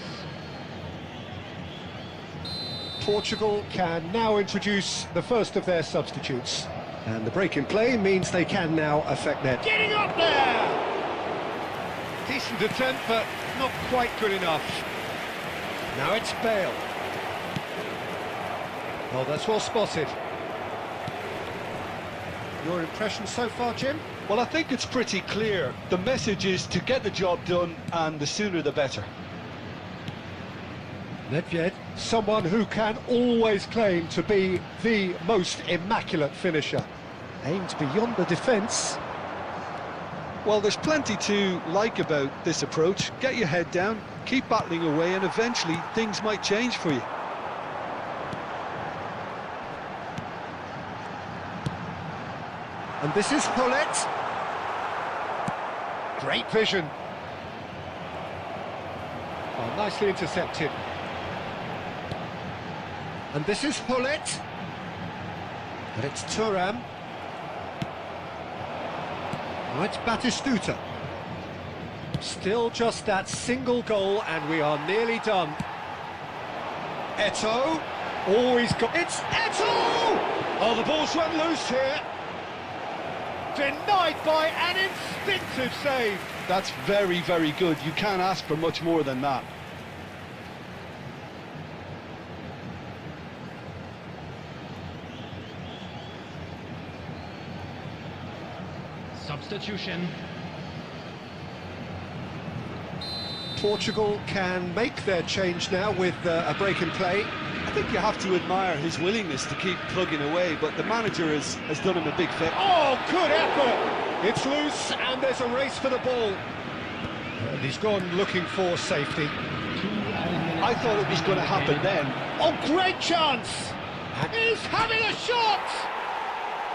Portugal can now introduce the first of their substitutes. And the break in play means they can now affect their... Getting up there! Decent attempt, but not quite good enough. Now it's Bale. Oh, that's well spotted. Your impression so far, Jim? Well, I think it's pretty clear. The message is to get the job done, and the sooner the better. Nedved, someone who can always claim to be the most immaculate finisher. Aimed beyond the defence. Well, there's plenty to like about this approach. Get your head down, keep battling away, and eventually things might change for you. And this is Hullet. Great vision. Oh, nicely intercepted. And this is Hullet. And it's Thuram. Now it's Batistuta. Still just that single goal and we are nearly done. Eto'o. Oh, he's got... It's Eto'o! Oh, the ball's run loose here. Denied by an instinctive save. That's very, very good. You can't ask for much more than that. Substitution. Portugal can make their change now with a break in play. I think you have to admire his willingness to keep plugging away, but the manager has done him a big favour. Oh, good effort! It's loose, and there's a race for the ball. And he's gone looking for safety. I thought it was going to happen then. Oh, great chance! And he's having a shot!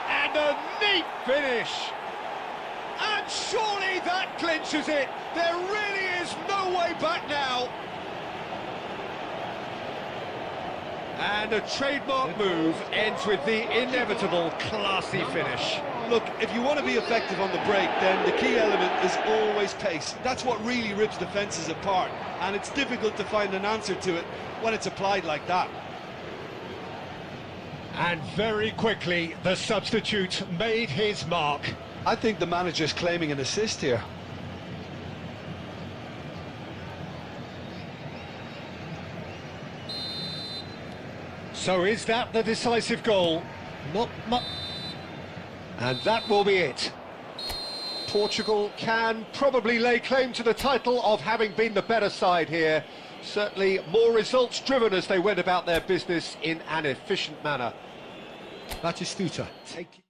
And a neat finish! And surely that clinches it! There really is no way back now! And a trademark move ends with the inevitable classy finish. Look, if you want to be effective on the break, then the key element is always pace. That's what really rips defences apart, and it's difficult to find an answer to it when it's applied like that. And very quickly, the substitute made his mark. I think the manager's claiming an assist here. So is that the decisive goal? Not much. And that will be it. Portugal can probably lay claim to the title of having been the better side here. Certainly more results driven as they went about their business in an efficient manner. Batistuta. Take